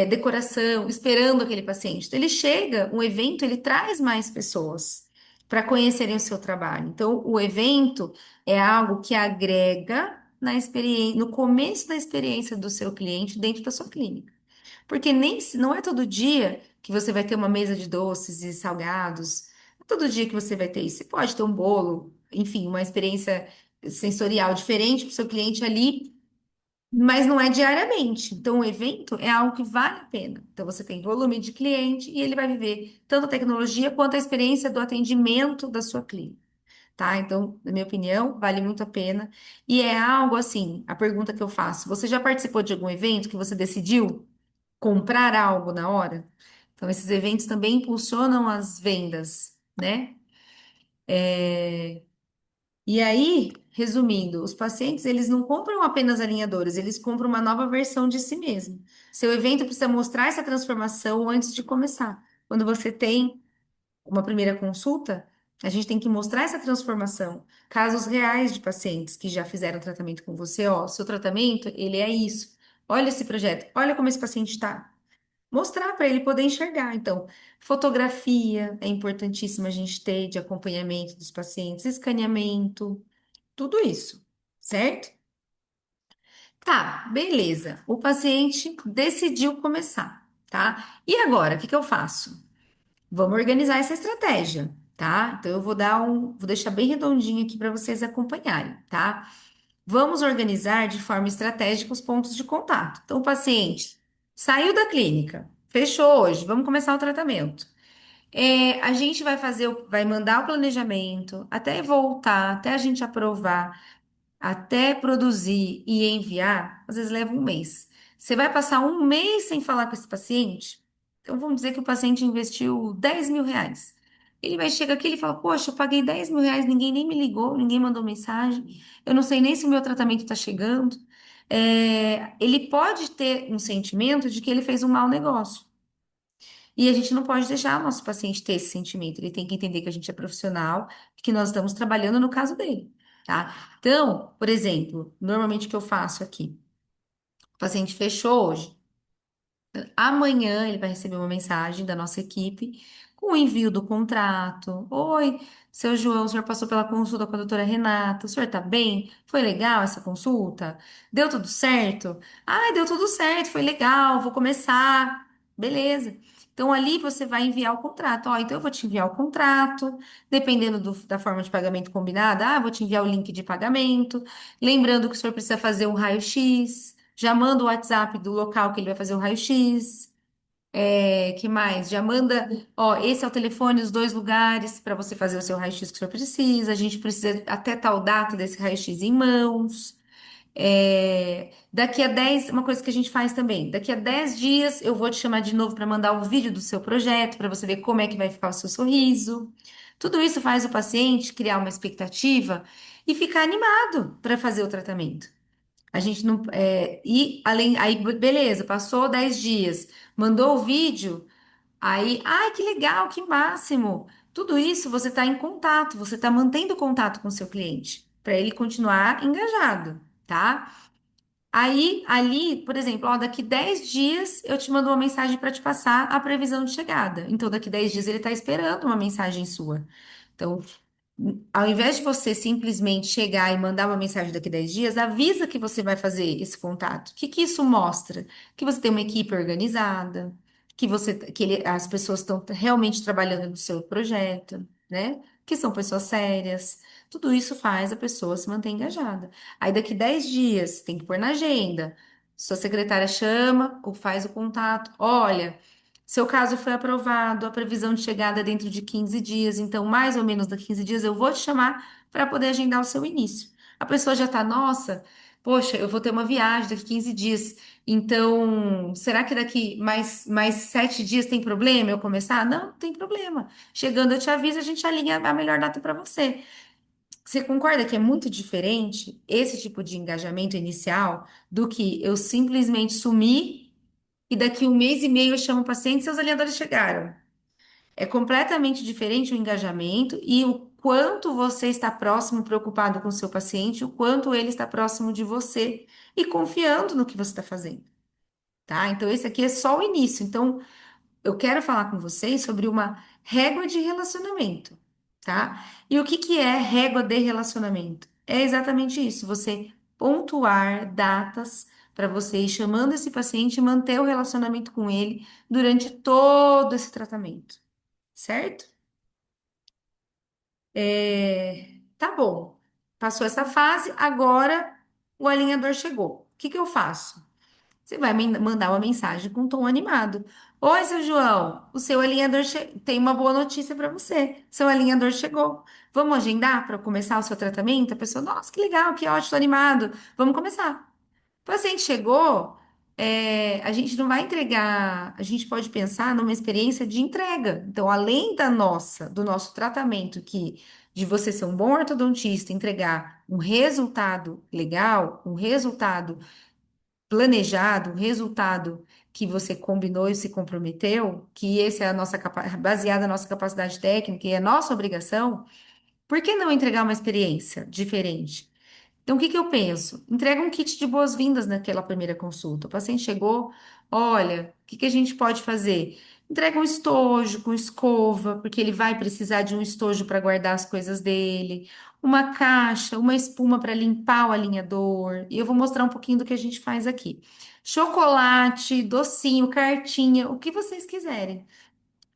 decoração, esperando aquele paciente. Então, ele chega, um evento, ele traz mais pessoas para conhecerem o seu trabalho. Então, o evento é algo que agrega na experiência, no começo da experiência do seu cliente dentro da sua clínica. Porque não é todo dia que você vai ter uma mesa de doces e salgados. Não é todo dia que você vai ter isso. Você pode ter um bolo, enfim, uma experiência sensorial diferente para o seu cliente ali, mas não é diariamente. Então, o evento é algo que vale a pena. Então, você tem volume de cliente e ele vai viver tanto a tecnologia quanto a experiência do atendimento da sua clínica. tá? Então, na minha opinião, vale muito a pena. E é algo assim, a pergunta que eu faço, você já participou de algum evento que você decidiu comprar algo na hora? Então, esses eventos também impulsionam as vendas, né? E aí, resumindo, os pacientes, eles não compram apenas alinhadores, eles compram uma nova versão de si mesmo. Seu evento precisa mostrar essa transformação antes de começar. Quando você tem uma primeira consulta, a gente tem que mostrar essa transformação. Casos reais de pacientes que já fizeram tratamento com você, ó, seu tratamento, ele é isso. Olha esse projeto, olha como esse paciente está. Mostrar para ele poder enxergar. Então, fotografia é importantíssimo a gente ter de acompanhamento dos pacientes, escaneamento, tudo isso, certo? Tá, beleza. O paciente decidiu começar, tá? E agora, o que que eu faço? Vamos organizar essa estratégia, tá? Então eu vou deixar bem redondinho aqui para vocês acompanharem, tá? Vamos organizar de forma estratégica os pontos de contato. Então, o paciente saiu da clínica, fechou hoje, vamos começar o tratamento. A gente vai vai mandar o planejamento, até voltar, até a gente aprovar, até produzir e enviar, às vezes leva um mês. Você vai passar um mês sem falar com esse paciente? Então, vamos dizer que o paciente investiu R$ 10.000. Ele vai chegar aqui e fala: Poxa, eu paguei R$ 10.000, ninguém nem me ligou, ninguém mandou mensagem, eu não sei nem se o meu tratamento está chegando. Ele pode ter um sentimento de que ele fez um mau negócio. E a gente não pode deixar o nosso paciente ter esse sentimento. Ele tem que entender que a gente é profissional, que nós estamos trabalhando no caso dele, tá? Então, por exemplo, normalmente o que eu faço aqui, o paciente fechou hoje. Amanhã ele vai receber uma mensagem da nossa equipe com o envio do contrato. Oi, seu João, o senhor passou pela consulta com a doutora Renata. O senhor tá bem? Foi legal essa consulta? Deu tudo certo? Ah, deu tudo certo, foi legal, vou começar. Beleza. Então ali você vai enviar o contrato. Ó, então eu vou te enviar o contrato, dependendo da forma de pagamento combinada. Ah, vou te enviar o link de pagamento. Lembrando que o senhor precisa fazer um raio-x. Já manda o WhatsApp do local que ele vai fazer o raio-x. Que mais? Já manda, ó, esse é o telefone, os dois lugares para você fazer o seu raio-x que o senhor precisa. A gente precisa até tal data desse raio-x em mãos. Daqui a 10, uma coisa que a gente faz também, daqui a 10 dias eu vou te chamar de novo para mandar o vídeo do seu projeto, para você ver como é que vai ficar o seu sorriso. Tudo isso faz o paciente criar uma expectativa e ficar animado para fazer o tratamento. A gente não. E além. Aí, beleza, passou 10 dias, mandou o vídeo, aí. Ai, que legal, que máximo! Tudo isso você está em contato, você está mantendo contato com o seu cliente, para ele continuar engajado, tá? Aí, ali, por exemplo, ó, daqui 10 dias eu te mando uma mensagem para te passar a previsão de chegada. Então, daqui 10 dias ele está esperando uma mensagem sua. Então, ao invés de você simplesmente chegar e mandar uma mensagem daqui a 10 dias, avisa que você vai fazer esse contato. O que que isso mostra? Que você tem uma equipe organizada, as pessoas estão realmente trabalhando no seu projeto, né? Que são pessoas sérias. Tudo isso faz a pessoa se manter engajada. Aí daqui 10 dias, tem que pôr na agenda. Sua secretária chama ou faz o contato. Olha, seu caso foi aprovado, a previsão de chegada é dentro de 15 dias, então, mais ou menos daqui 15 dias, eu vou te chamar para poder agendar o seu início. A pessoa já está, nossa, poxa, eu vou ter uma viagem daqui 15 dias, então, será que daqui mais 7 dias tem problema eu começar? Não, não tem problema. Chegando, eu te aviso, a gente alinha a melhor data para você. Você concorda que é muito diferente esse tipo de engajamento inicial do que eu simplesmente sumir e daqui um mês e meio eu chamo o paciente e seus alinhadores chegaram? É completamente diferente o engajamento e o quanto você está próximo, preocupado com o seu paciente, o quanto ele está próximo de você e confiando no que você está fazendo, tá? Então, esse aqui é só o início. Então, eu quero falar com vocês sobre uma régua de relacionamento, tá? E o que que é régua de relacionamento? É exatamente isso, você pontuar datas para você ir chamando esse paciente e manter o relacionamento com ele durante todo esse tratamento, certo? Tá bom. Passou essa fase, agora o alinhador chegou. O que que eu faço? você vai mandar uma mensagem com um tom animado. Oi, seu João, o seu alinhador tem uma boa notícia para você. Seu alinhador chegou. Vamos agendar para começar o seu tratamento? A pessoa, nossa, que legal, que ótimo, tô animado. Vamos começar. O paciente chegou, a gente não vai entregar, a gente pode pensar numa experiência de entrega. Então, além do nosso tratamento, que de você ser um bom ortodontista, entregar um resultado legal, um resultado planejado, um resultado que você combinou e se comprometeu, que esse é a nossa baseado na nossa capacidade técnica e é nossa obrigação, por que não entregar uma experiência diferente? Então, o que que eu penso? Entrega um kit de boas-vindas naquela primeira consulta. O paciente chegou, olha, o que que a gente pode fazer? Entrega um estojo com escova, porque ele vai precisar de um estojo para guardar as coisas dele, uma caixa, uma espuma para limpar o alinhador. E eu vou mostrar um pouquinho do que a gente faz aqui. Chocolate, docinho, cartinha, o que vocês quiserem.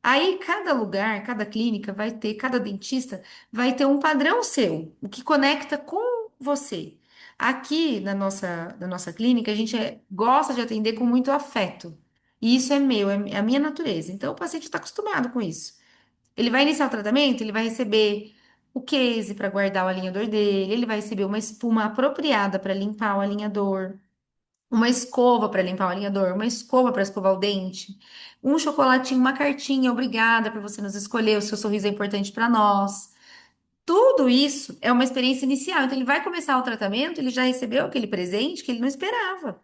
Aí, cada lugar, cada clínica vai ter, cada dentista vai ter um padrão seu, o que conecta com você. Aqui na nossa clínica, a gente gosta de atender com muito afeto. E isso é meu, é a minha natureza. Então, o paciente está acostumado com isso. Ele vai iniciar o tratamento, ele vai receber o case para guardar o alinhador dele, ele vai receber uma espuma apropriada para limpar o alinhador, uma escova para limpar o alinhador, uma escova para escovar o dente, um chocolatinho, uma cartinha, obrigada por você nos escolher, o seu sorriso é importante para nós. Tudo isso é uma experiência inicial. Então, ele vai começar o tratamento, ele já recebeu aquele presente que ele não esperava.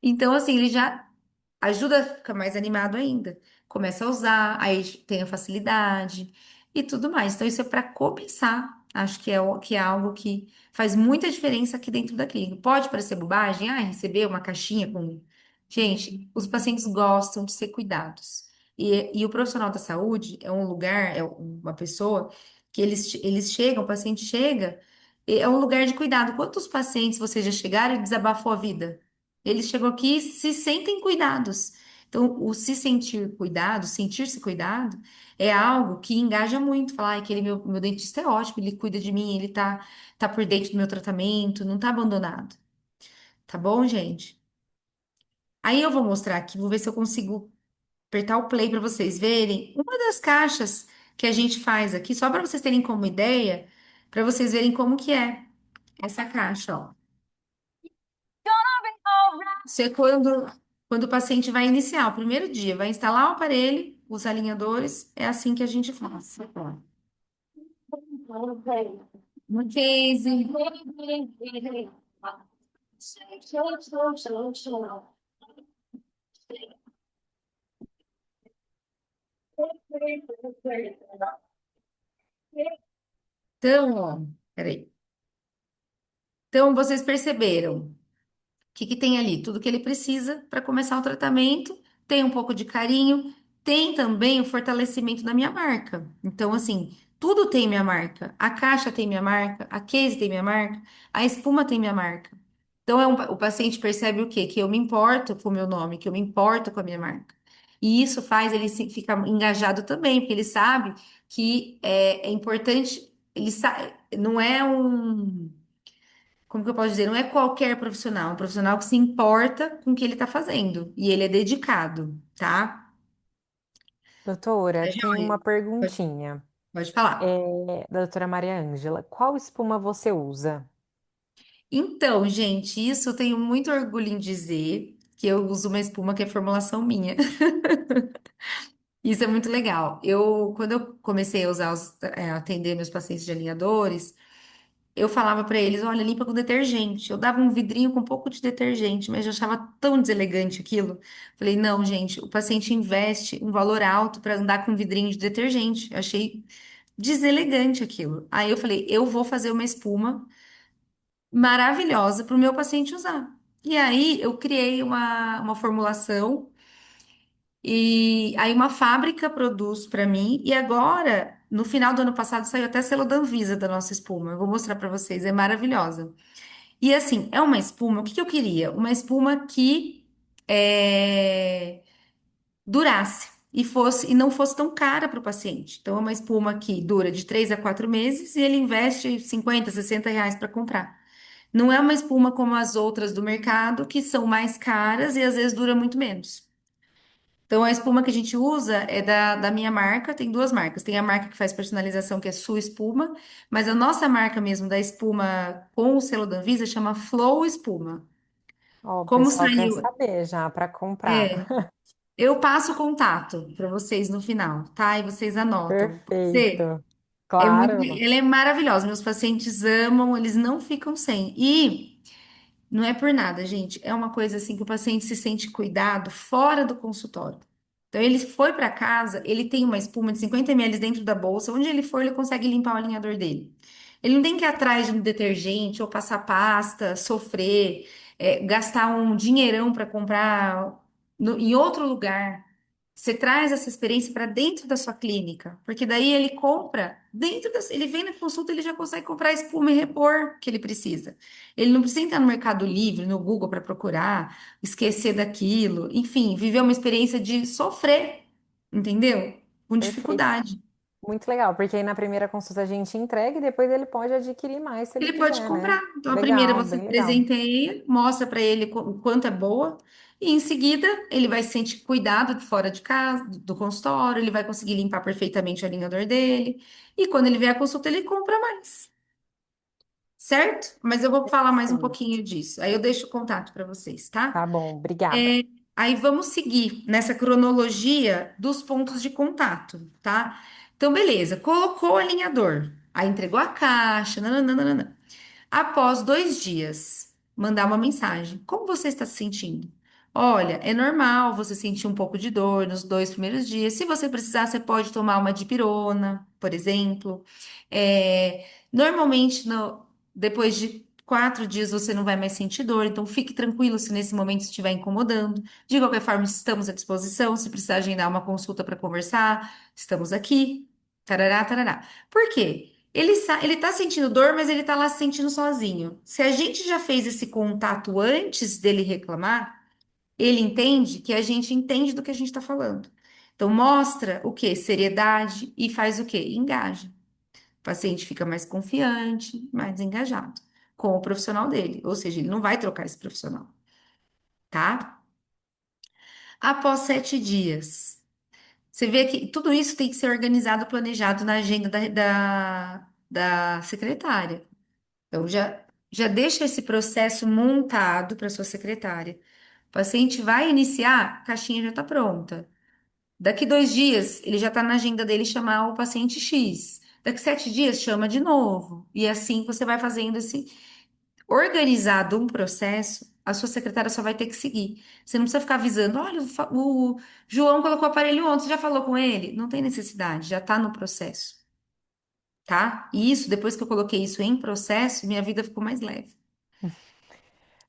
Então, assim, ele já ajuda a ficar mais animado ainda. Começa a usar, aí tem a facilidade e tudo mais. Então, isso é para começar. Acho que é algo que faz muita diferença aqui dentro da clínica. Pode parecer bobagem, receber uma caixinha com. Gente, os pacientes gostam de ser cuidados. E o profissional da saúde é um lugar, é uma pessoa que eles chegam, o paciente chega, é um lugar de cuidado. Quantos pacientes vocês já chegaram e desabafou a vida? Eles chegam aqui e se sentem cuidados. Então, o se sentir cuidado, sentir-se cuidado, é algo que engaja muito. Falar, aquele meu dentista é ótimo, ele cuida de mim, ele tá por dentro do meu tratamento, não tá abandonado. Tá bom, gente? Aí eu vou mostrar aqui, vou ver se eu consigo apertar o play para vocês verem uma das caixas que a gente faz aqui, só para vocês terem como ideia, para vocês verem como que é essa caixa, ó. Isso é quando o paciente vai iniciar, o primeiro dia, vai instalar o aparelho, os alinhadores, é assim que a gente faz. No case. Então, ó, peraí. Então, vocês perceberam. Que tem ali? Tudo que ele precisa para começar o tratamento, tem um pouco de carinho, tem também o fortalecimento da minha marca. Então, assim, tudo tem minha marca. A caixa tem minha marca, a case tem minha marca, a espuma tem minha marca. Então, o paciente percebe o quê? Que eu me importo com o meu nome, que eu me importo com a minha marca. E isso faz ele ficar engajado também, porque ele sabe que é importante, não é um como que eu posso dizer? Não é qualquer profissional, é um profissional que se importa com o que ele está fazendo e ele é dedicado, tá? Doutora, Tá tem joia? uma Pode, perguntinha. pode falar. Da doutora Maria Ângela, qual espuma você usa? Então, gente, isso eu tenho muito orgulho em dizer que eu uso uma espuma que é formulação minha. Isso é muito legal. Quando eu comecei a usar, atender meus pacientes de alinhadores, eu falava pra eles, olha, limpa com detergente. Eu dava um vidrinho com um pouco de detergente, mas eu achava tão deselegante aquilo. Falei, não, gente, o paciente investe um valor alto para andar com um vidrinho de detergente. Eu achei deselegante aquilo. Aí eu falei, eu vou fazer uma espuma maravilhosa para o meu paciente usar. E aí eu criei uma formulação e aí uma fábrica produz para mim e agora, no final do ano passado, saiu até selo da Anvisa da nossa espuma. Eu vou mostrar para vocês, é maravilhosa. E assim, é uma espuma, o que que eu queria? Uma espuma que durasse e não fosse tão cara para o paciente. Então, é uma espuma que dura de 3 a 4 meses e ele investe 50, R$ 60 para comprar. Não é uma espuma como as outras do mercado, que são mais caras e às vezes dura muito menos. Então, a espuma que a gente usa é da minha marca, tem duas marcas. Tem a marca que faz personalização, que é Sua Espuma, mas a nossa marca mesmo da espuma com o selo da Anvisa chama Flow Espuma. Ó, o Como pessoal quer saiu? saber já para comprar. É, eu passo o contato para vocês no final, tá? E vocês anotam. Pode ser? Perfeito. É muito, Claro. ela é maravilhosa. Meus pacientes amam, eles não ficam sem. E não é por nada, gente. É uma coisa assim que o paciente se sente cuidado fora do consultório. Então, ele foi para casa, ele tem uma espuma de 50 ml dentro da bolsa. Onde ele for, ele consegue limpar o alinhador dele. Ele não tem que ir atrás de um detergente ou passar pasta, sofrer, gastar um dinheirão para comprar em outro lugar. Você traz essa experiência para dentro da sua clínica, porque daí ele compra ele vem na consulta, ele já consegue comprar a espuma e repor o que ele precisa. Ele não precisa entrar no Mercado Livre, no Google para procurar, esquecer daquilo, enfim, viver uma experiência de sofrer, entendeu? Com Perfeito. dificuldade. Muito legal, porque aí na primeira consulta a gente entrega e depois ele pode adquirir mais se ele Ele pode quiser, comprar. né? Então, a primeira Legal, você bem legal. presenteia, mostra para ele o quanto é boa, e em seguida ele vai se sentir cuidado de fora de casa, do consultório, ele vai conseguir limpar perfeitamente o alinhador dele, e quando ele vier à consulta, ele compra mais, certo? Mas eu vou falar mais um Perfeito. pouquinho disso. Aí eu deixo o contato para vocês, tá? Tá bom, obrigada. É, aí vamos seguir nessa cronologia dos pontos de contato, tá? Então, beleza, colocou o alinhador, aí entregou a caixa, nananana. Após 2 dias, mandar uma mensagem. Como você está se sentindo? Olha, é normal você sentir um pouco de dor nos 2 primeiros dias. Se você precisar, você pode tomar uma dipirona, por exemplo. Normalmente, depois de 4 dias, você não vai mais sentir dor, então fique tranquilo se nesse momento estiver incomodando. De qualquer forma, estamos à disposição. Se precisar agendar uma consulta para conversar, estamos aqui. Tarará, tarará. Por quê? Ele tá sentindo dor, mas ele tá lá se sentindo sozinho. Se a gente já fez esse contato antes dele reclamar, ele entende que a gente entende do que a gente está falando. Então, mostra o quê? Seriedade e faz o quê? Engaja. O paciente fica mais confiante, mais engajado com o profissional dele. Ou seja, ele não vai trocar esse profissional, tá? Após 7 dias, você vê que tudo isso tem que ser organizado, planejado na agenda da secretária. Então, já deixa esse processo montado para sua secretária. O paciente vai iniciar, a caixinha já está pronta. Daqui 2 dias, ele já está na agenda dele chamar o paciente X. Daqui 7 dias, chama de novo. E assim você vai fazendo esse organizado um processo, a sua secretária só vai ter que seguir. Você não precisa ficar avisando, olha, o João colocou o aparelho ontem, você já falou com ele? Não tem necessidade, já está no processo, tá? E isso, depois que eu coloquei isso em processo, minha vida ficou mais leve.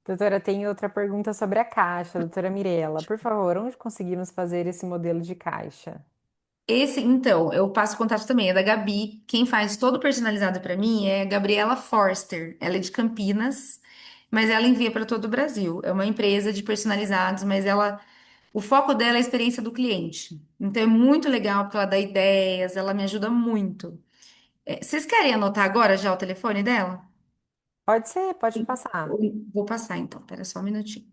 Doutora, tem outra pergunta sobre a caixa, doutora Mirela. Por favor, onde conseguimos fazer esse modelo de caixa? Esse, então, eu passo contato também, é da Gabi. Quem faz todo personalizado para mim é a Gabriela Forster. Ela é de Campinas, mas ela envia para todo o Brasil. É uma empresa de personalizados, mas o foco dela é a experiência do cliente. Então é muito legal porque ela dá ideias, ela me ajuda muito. Vocês querem anotar agora já o telefone dela? Pode ser, pode passar. Vou passar então, pera só um minutinho.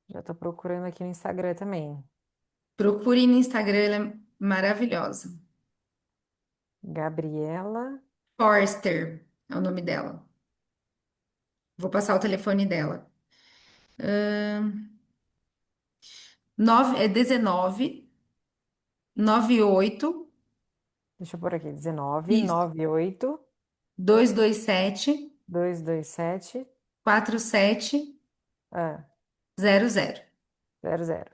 Já estou procurando aqui no Instagram também. Procure no Instagram, ela é maravilhosa. Gabriela. Forster é o nome dela. Vou passar o telefone dela. 19 98 Deixa eu pôr aqui, 19 isso, 98 227 227 ah, 4700. 00.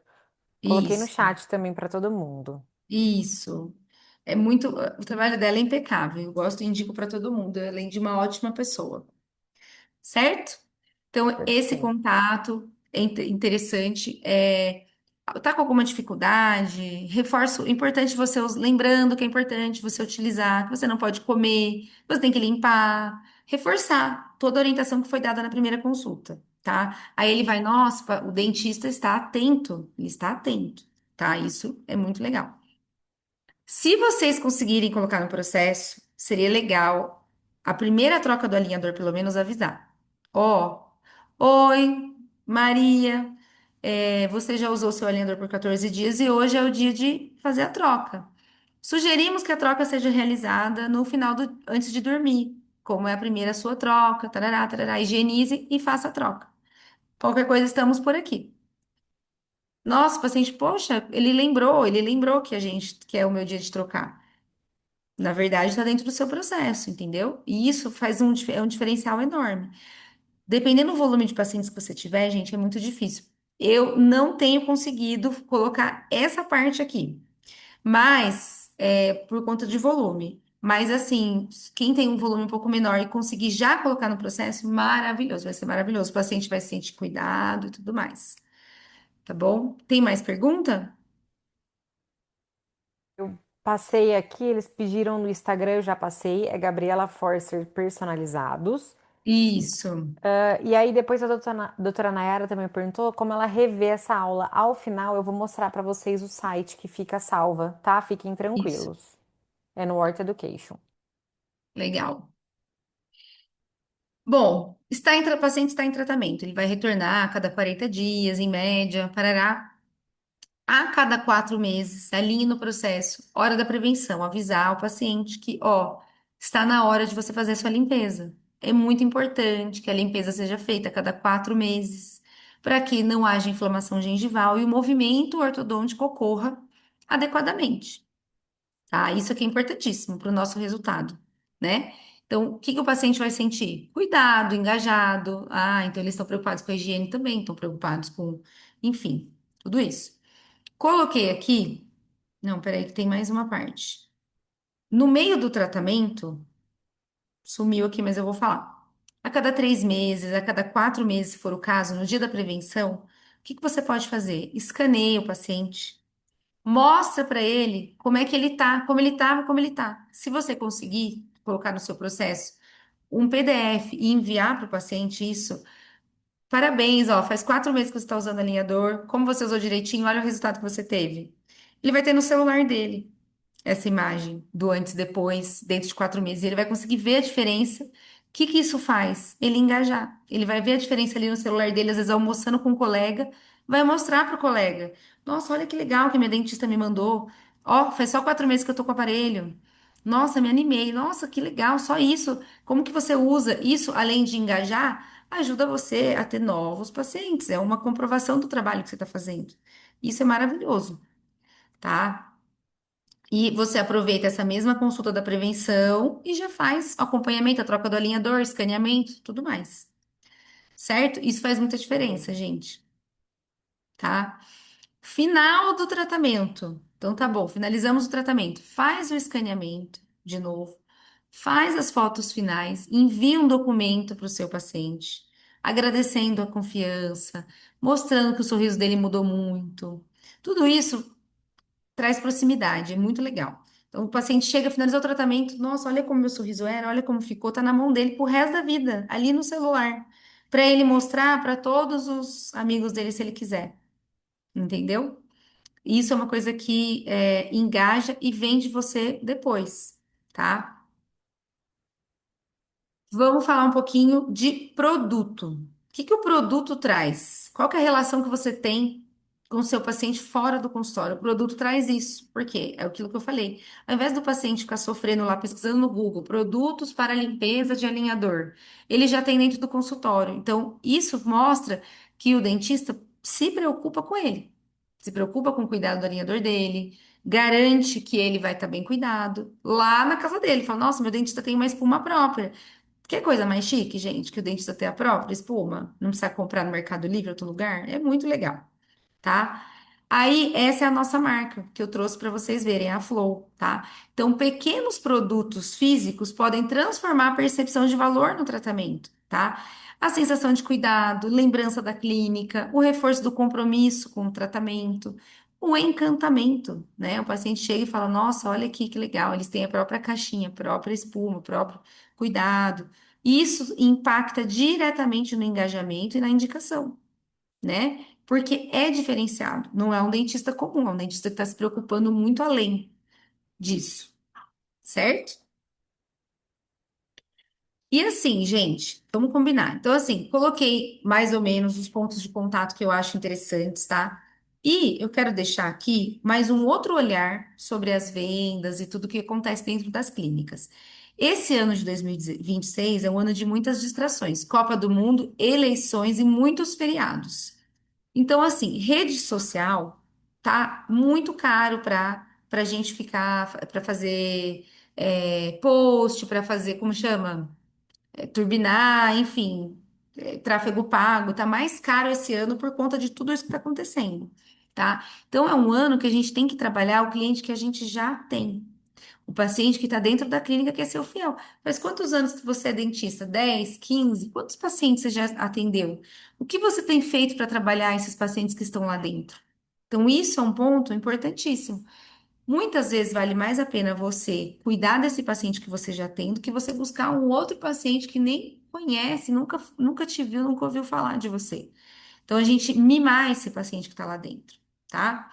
Coloquei no Isso, chat também para todo mundo. isso. É muito, o trabalho dela é impecável. Eu gosto e indico para todo mundo, além de uma ótima pessoa. Certo? Então, esse Perfeito. contato é interessante. Tá com alguma dificuldade? Reforço, importante você, lembrando que é importante você utilizar, que você não pode comer, que você tem que limpar, reforçar toda a orientação que foi dada na primeira consulta, tá? Aí ele vai, nossa, o dentista está atento, ele está atento, tá? Isso é muito legal. Se vocês conseguirem colocar no processo, seria legal a primeira troca do alinhador, pelo menos, avisar. Ó, oi, Maria, você já usou seu alinhador por 14 dias e hoje é o dia de fazer a troca. Sugerimos que a troca seja realizada no final antes de dormir, como é a primeira sua troca, tarará, tarará, higienize e faça a troca. Qualquer coisa, estamos por aqui. Nossa, o paciente, poxa, ele lembrou que a gente, que é o meu dia de trocar. Na verdade, está dentro do seu processo, entendeu? E isso faz é um diferencial enorme. Dependendo do volume de pacientes que você tiver, gente, é muito difícil. Eu não tenho conseguido colocar essa parte aqui, mas por conta de volume. Mas assim, quem tem um volume um pouco menor e conseguir já colocar no processo, maravilhoso, vai ser maravilhoso. O paciente vai se sentir cuidado e tudo mais, tá bom? Tem mais pergunta? Eu passei aqui, eles pediram no Instagram, eu já passei, é Gabriela Forcer Personalizados. Isso, E aí depois a doutora Nayara também perguntou como ela revê essa aula. Ao final eu vou mostrar para vocês o site que fica salva, tá? Fiquem isso, tranquilos. É no Horta Education. legal. Bom, o paciente está em tratamento, ele vai retornar a cada 40 dias, em média, parará. A cada 4 meses, alinhe no processo, hora da prevenção, avisar o paciente que, ó, está na hora de você fazer a sua limpeza. É muito importante que a limpeza seja feita a cada 4 meses, para que não haja inflamação gengival e o movimento ortodôntico ocorra adequadamente, tá? Isso aqui é importantíssimo para o nosso resultado, né? Então, o que que o paciente vai sentir? Cuidado, engajado. Ah, então eles estão preocupados com a higiene também, estão preocupados com, enfim, tudo isso. Coloquei aqui. Não, peraí, que tem mais uma parte. No meio do tratamento, sumiu aqui, mas eu vou falar. A cada 3 meses, a cada 4 meses, se for o caso, no dia da prevenção, o que que você pode fazer? Escaneia o paciente, mostra para ele como é que ele tá, como ele estava, como ele tá. Se você conseguir colocar no seu processo um PDF e enviar para o paciente isso, parabéns, ó, faz 4 meses que você está usando alinhador, como você usou direitinho, olha o resultado que você teve. Ele vai ter no celular dele essa imagem do antes e depois, dentro de 4 meses. E ele vai conseguir ver a diferença. O que que isso faz? Ele engajar. Ele vai ver a diferença ali no celular dele, às vezes almoçando com um colega, vai mostrar para o colega. Nossa, olha que legal que minha dentista me mandou. Ó, faz só 4 meses que eu tô com o aparelho. Nossa, me animei. Nossa, que legal, só isso. Como que você usa isso, além de engajar, ajuda você a ter novos pacientes. É uma comprovação do trabalho que você está fazendo. Isso é maravilhoso, tá? E você aproveita essa mesma consulta da prevenção e já faz acompanhamento, a troca do alinhador, escaneamento, tudo mais. Certo? Isso faz muita diferença, gente, tá? Final do tratamento. Então tá bom, finalizamos o tratamento. Faz o escaneamento de novo, faz as fotos finais, envia um documento para o seu paciente, agradecendo a confiança, mostrando que o sorriso dele mudou muito. Tudo isso traz proximidade, é muito legal. Então, o paciente chega, finalizou o tratamento, nossa, olha como meu sorriso era, olha como ficou, tá na mão dele pro resto da vida, ali no celular, para ele mostrar para todos os amigos dele se ele quiser, entendeu? Isso é uma coisa que engaja e vem de você depois, tá? Vamos falar um pouquinho de produto. O que que o produto traz? Qual que é a relação que você tem com o seu paciente fora do consultório? O produto traz isso. Por quê? É aquilo que eu falei. Ao invés do paciente ficar sofrendo lá, pesquisando no Google, produtos para limpeza de alinhador, ele já tem dentro do consultório. Então, isso mostra que o dentista se preocupa com ele. Se preocupa com o cuidado do alinhador dele, garante que ele vai estar bem cuidado lá na casa dele. Fala, nossa, meu dentista tem uma espuma própria. Que coisa mais chique, gente, que o dentista tem a própria espuma, não precisa comprar no Mercado Livre, outro lugar, é muito legal, tá? Aí, essa é a nossa marca que eu trouxe para vocês verem, a Flow, tá? Então, pequenos produtos físicos podem transformar a percepção de valor no tratamento, tá? A sensação de cuidado, lembrança da clínica, o reforço do compromisso com o tratamento, o encantamento, né? O paciente chega e fala: Nossa, olha aqui que legal, eles têm a própria caixinha, a própria espuma, o próprio cuidado. Isso impacta diretamente no engajamento e na indicação, né? Porque é diferenciado, não é um dentista comum, é um dentista que está se preocupando muito além disso, certo? E assim, gente, vamos combinar. Então, assim, coloquei mais ou menos os pontos de contato que eu acho interessantes, tá? E eu quero deixar aqui mais um outro olhar sobre as vendas e tudo que acontece dentro das clínicas. Esse ano de 2026 é um ano de muitas distrações, Copa do Mundo, eleições e muitos feriados. Então, assim, rede social tá muito caro para a gente ficar, para fazer post, para fazer, como chama? Turbinar, enfim, tráfego pago, tá mais caro esse ano por conta de tudo isso que está acontecendo, tá? Então é um ano que a gente tem que trabalhar o cliente que a gente já tem. O paciente que está dentro da clínica que é seu fiel. Faz quantos anos que você é dentista? 10, 15? Quantos pacientes você já atendeu? O que você tem feito para trabalhar esses pacientes que estão lá dentro? Então, isso é um ponto importantíssimo. Muitas vezes vale mais a pena você cuidar desse paciente que você já tem do que você buscar um outro paciente que nem conhece, nunca te viu, nunca ouviu falar de você. Então, a gente mimar esse paciente que está lá dentro, tá?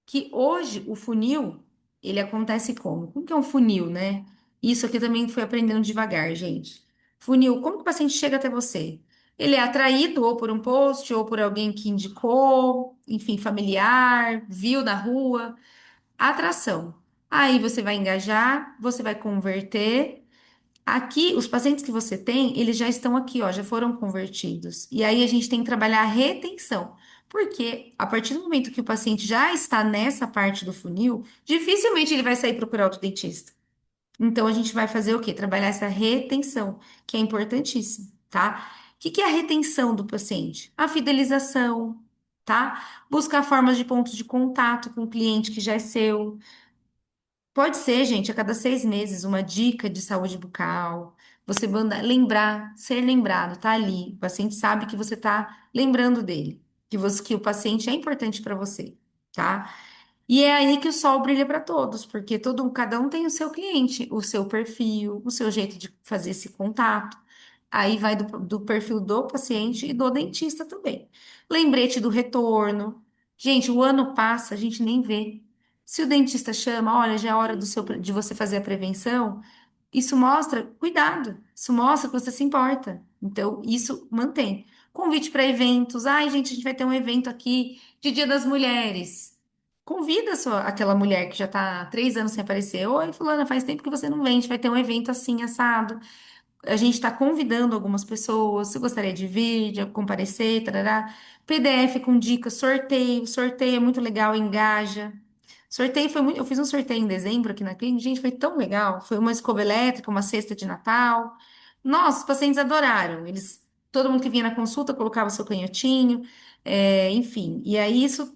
Que hoje o funil, ele acontece como? Como que é um funil, né? Isso aqui também fui aprendendo devagar, gente. Funil, como que o paciente chega até você? Ele é atraído ou por um post, ou por alguém que indicou, enfim, familiar, viu na rua. Atração. Aí você vai engajar, você vai converter. Aqui, os pacientes que você tem, eles já estão aqui, ó, já foram convertidos. E aí a gente tem que trabalhar a retenção. Porque a partir do momento que o paciente já está nessa parte do funil, dificilmente ele vai sair procurar outro dentista. Então a gente vai fazer o quê? Trabalhar essa retenção, que é importantíssimo, tá? O que que é a retenção do paciente? A fidelização, tá? Buscar formas de pontos de contato com o cliente que já é seu. Pode ser, gente, a cada 6 meses, uma dica de saúde bucal. Você manda lembrar, ser lembrado, tá ali. O paciente sabe que você tá lembrando dele, que o paciente é importante para você, tá? E é aí que o sol brilha para todos, porque cada um tem o seu cliente, o seu perfil, o seu jeito de fazer esse contato. Aí vai do perfil do paciente e do dentista também. Lembrete do retorno. Gente, o ano passa, a gente nem vê. Se o dentista chama, olha, já é hora de você fazer a prevenção, isso mostra cuidado, isso mostra que você se importa. Então, isso mantém. Convite para eventos. Ai, gente, a gente vai ter um evento aqui de Dia das Mulheres. Convida aquela mulher que já está há 3 anos sem aparecer. Oi, fulana, faz tempo que você não vem, a gente vai ter um evento assim, assado. A gente está convidando algumas pessoas. Você gostaria de vir, de comparecer, tarará. PDF com dicas, sorteio. Sorteio é muito legal, engaja. Sorteio foi muito. Eu fiz um sorteio em dezembro aqui na clínica, gente, foi tão legal. Foi uma escova elétrica, uma cesta de Natal. Nossa, os pacientes adoraram. Todo mundo que vinha na consulta colocava seu canhotinho, enfim. E aí isso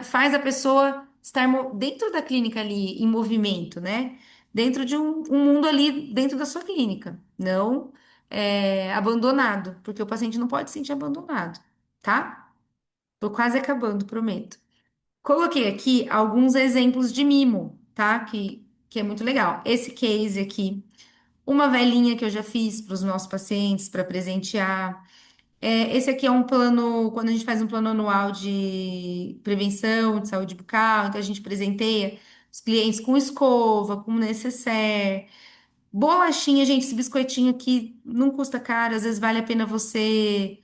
faz a pessoa estar dentro da clínica ali em movimento, né? Dentro de um mundo ali dentro da sua clínica, não abandonado, porque o paciente não pode se sentir abandonado, tá? Tô quase acabando, prometo. Coloquei aqui alguns exemplos de mimo, tá? Que é muito legal. Esse case aqui, uma velhinha que eu já fiz para os nossos pacientes para presentear. Esse aqui é um plano, quando a gente faz um plano anual de prevenção de saúde bucal, então a gente presenteia os clientes com escova, com necessaire, bolachinha, gente, esse biscoitinho aqui não custa caro, às vezes vale a pena você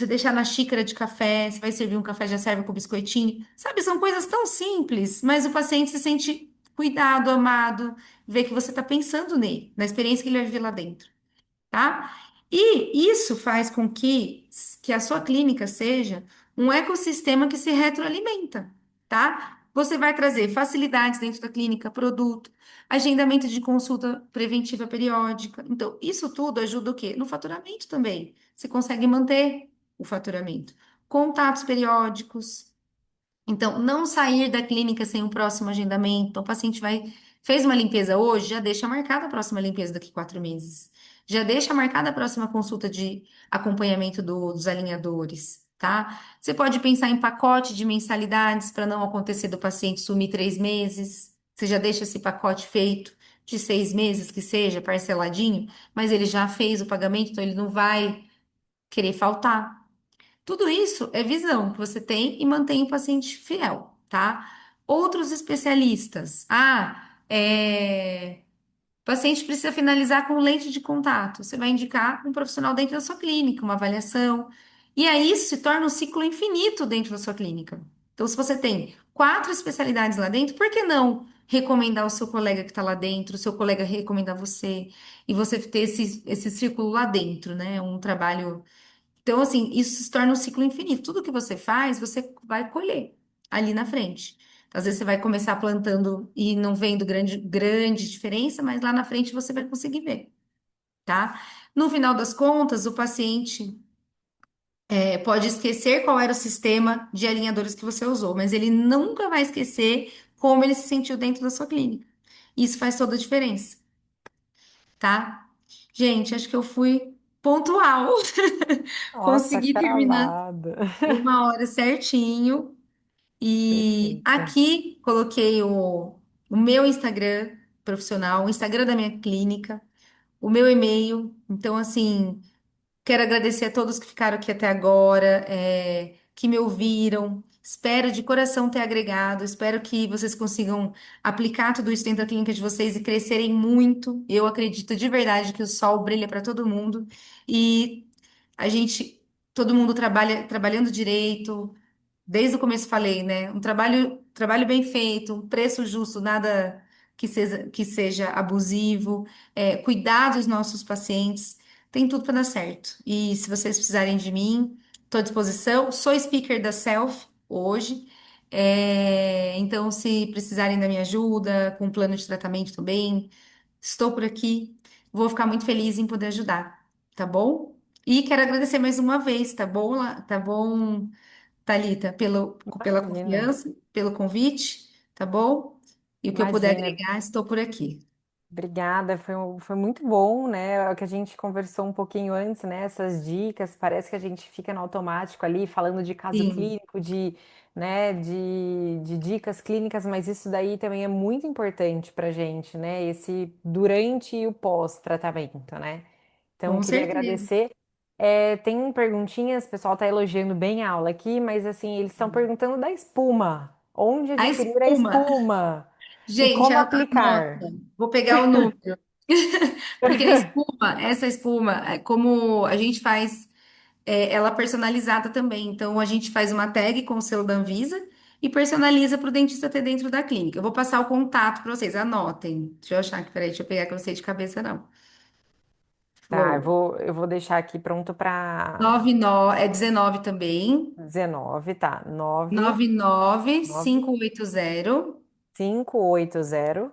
deixar na xícara de café, você vai servir um café, já serve com biscoitinho. Sabe, são coisas tão simples, mas o paciente se sente cuidado, amado, vê que você está pensando nele, na experiência que ele vai viver lá dentro, tá? E isso faz com que a sua clínica seja um ecossistema que se retroalimenta, tá? Você vai trazer facilidades dentro da clínica, produto, agendamento de consulta preventiva periódica. Então, isso tudo ajuda o quê? No faturamento também. Você consegue manter o faturamento. Contatos periódicos. Então, não sair da clínica sem o próximo agendamento. Então, o paciente fez uma limpeza hoje, já deixa marcada a próxima limpeza daqui 4 meses. Já deixa marcada a próxima consulta de acompanhamento dos alinhadores, tá? Você pode pensar em pacote de mensalidades para não acontecer do paciente sumir 3 meses. Você já deixa esse pacote feito de 6 meses, que seja, parceladinho, mas ele já fez o pagamento, então ele não vai querer faltar. Tudo isso é visão que você tem e mantém o paciente fiel, tá? Outros especialistas. O paciente precisa finalizar com lente de contato. Você vai indicar um profissional dentro da sua clínica, uma avaliação. E aí isso se torna um ciclo infinito dentro da sua clínica. Então, se você tem 4 especialidades lá dentro, por que não recomendar o seu colega que está lá dentro, o seu colega recomendar você, e você ter esse círculo lá dentro, né? Um trabalho. Então, assim, isso se torna um ciclo infinito. Tudo que você faz, você vai colher ali na frente. Então, às vezes você vai começar plantando e não vendo grande diferença, mas lá na frente você vai conseguir ver, tá? No final das contas, o paciente pode esquecer qual era o sistema de alinhadores que você usou, mas ele nunca vai esquecer como ele se sentiu dentro da sua clínica. Isso faz toda a diferença, tá? Gente, acho que eu fui pontual. Nossa, Consegui terminar cravada. 1 hora certinho. E Perfeito. aqui coloquei o meu Instagram profissional, o Instagram da minha clínica, o meu e-mail. Então, assim, quero agradecer a todos que ficaram aqui até agora, que me ouviram. Espero de coração ter agregado. Espero que vocês consigam aplicar tudo isso dentro da clínica de vocês e crescerem muito. Eu acredito de verdade que o sol brilha para todo mundo e a gente, todo mundo trabalhando direito. Desde o começo falei, né? Um trabalho bem feito, um preço justo, nada que seja abusivo, cuidar dos nossos pacientes, tem tudo para dar certo. E se vocês precisarem de mim, estou à disposição. Sou speaker da Self hoje, então se precisarem da minha ajuda, com plano de tratamento também, estou por aqui. Vou ficar muito feliz em poder ajudar, tá bom? E quero agradecer mais uma vez, tá bom? Tá bom? Thalita, pela Imagina. confiança, pelo convite, tá bom? E o que eu puder Imagina. agregar, estou por aqui. Obrigada, foi muito bom, né? É o que a gente conversou um pouquinho antes, né? Essas dicas, parece que a gente fica no automático ali, falando de caso Sim, clínico, né, de dicas clínicas, mas isso daí também é muito importante pra gente, né? Esse durante e o pós-tratamento, né? Então, com queria certeza. agradecer. Tem perguntinhas, o pessoal tá elogiando bem a aula aqui, mas assim, eles estão perguntando da espuma. Onde A adquirir a espuma. espuma? E Gente, como anota. aplicar? Vou pegar o número. Porque a espuma, essa espuma, como a gente faz ela personalizada também. Então, a gente faz uma tag com o selo da Anvisa e personaliza para o dentista ter dentro da clínica. Eu vou passar o contato para vocês, anotem. Deixa eu achar aqui, peraí, deixa eu pegar que eu não sei de cabeça, não. Tá, eu Flow. vou, eu vou deixar aqui pronto para 99, é 19 também. 19, tá? 9 Nove nove 9 cinco oito zero 580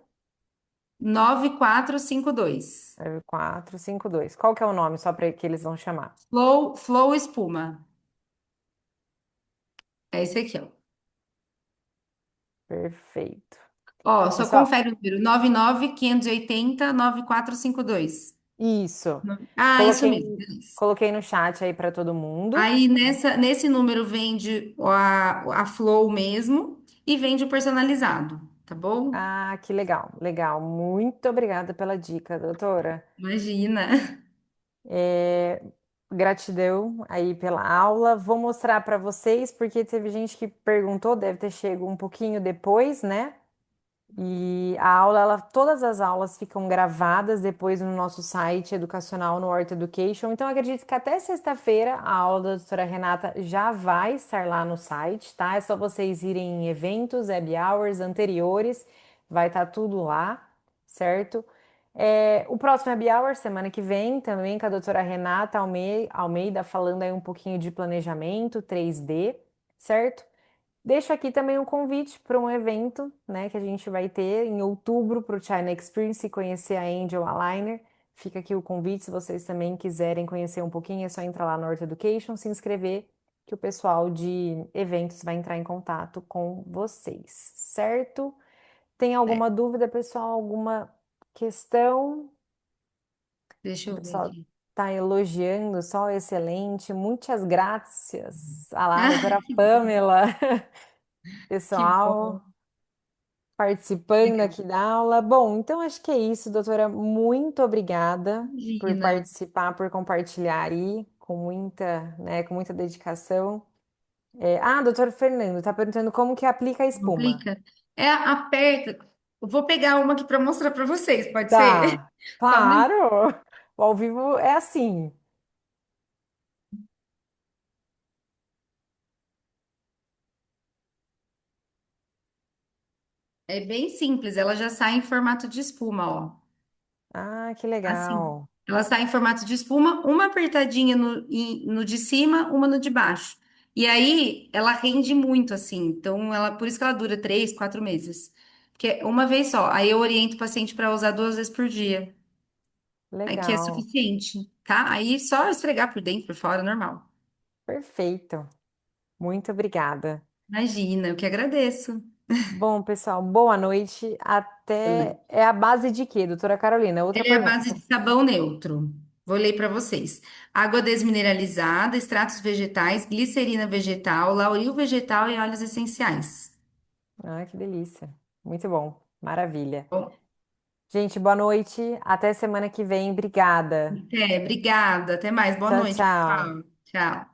9452. 452. Qual que é o nome, só para que eles vão chamar? Flow Espuma. É esse aqui, ó. Perfeito. Ó, só Pessoal, confere o número. 99 580 9452. isso. Ah, isso Coloquei, mesmo. Beleza. coloquei no chat aí para todo mundo. Aí nesse número vende a Flow mesmo e vende o personalizado, tá bom? Ah, que legal, legal. Muito obrigada pela dica, doutora. Imagina. É, gratidão aí pela aula. Vou mostrar para vocês, porque teve gente que perguntou, deve ter chegado um pouquinho depois, né? E a aula, todas as aulas ficam gravadas depois no nosso site educacional no Horta Education. Então, acredito que até sexta-feira a aula da doutora Renata já vai estar lá no site, tá? É só vocês irem em eventos, happy hours anteriores, vai estar tudo lá, certo? O próximo happy hour, semana que vem, também com a doutora Renata Almeida, falando aí um pouquinho de planejamento 3D, certo? Deixo aqui também um convite para um evento, né, que a gente vai ter em outubro para o China Experience e conhecer a Angel Aligner. Fica aqui o convite, se vocês também quiserem conhecer um pouquinho, é só entrar lá no Norte Education, se inscrever, que o pessoal de eventos vai entrar em contato com vocês, certo? Tem É, alguma dúvida, pessoal? Alguma questão? deixa O eu ver pessoal aqui. está elogiando, só excelente, muitas graças. Ah lá, Ah, doutora Pamela, que pessoal bom. participando Legal. aqui da aula. Bom, então acho que é isso, doutora. Muito obrigada por Imagina. participar, por compartilhar aí com muita, né, com muita dedicação. Doutor Fernando, está perguntando como que aplica a espuma. Complica. Aperta. Eu vou pegar uma aqui para mostrar para vocês, pode ser? Tá, Só um minuto. claro. O ao vivo é assim. É bem simples, ela já sai em formato de espuma, ó. Ah, que Assim. legal. Ela sai em formato de espuma, uma apertadinha no de cima, uma no de baixo. E aí ela rende muito, assim. Então, ela, por isso que ela dura 3, 4 meses. Porque é uma vez só. Aí eu oriento o paciente para usar 2 vezes por dia. Aí que é Legal. suficiente, tá? Aí só esfregar por dentro, por fora, normal. Perfeito. Muito obrigada. Imagina, eu que agradeço. Bom, pessoal, boa noite. Até. É a base de quê, doutora Carolina? Outra Ela é a base pergunta. de sabão neutro. Vou ler para vocês. Água desmineralizada, extratos vegetais, glicerina vegetal, lauril vegetal e óleos essenciais. Ah, que delícia. Muito bom. Maravilha. Bom, Gente, boa noite. Até semana que vem. Obrigada. obrigada. Até mais. Boa Tchau, noite, tchau. pessoal. Tchau.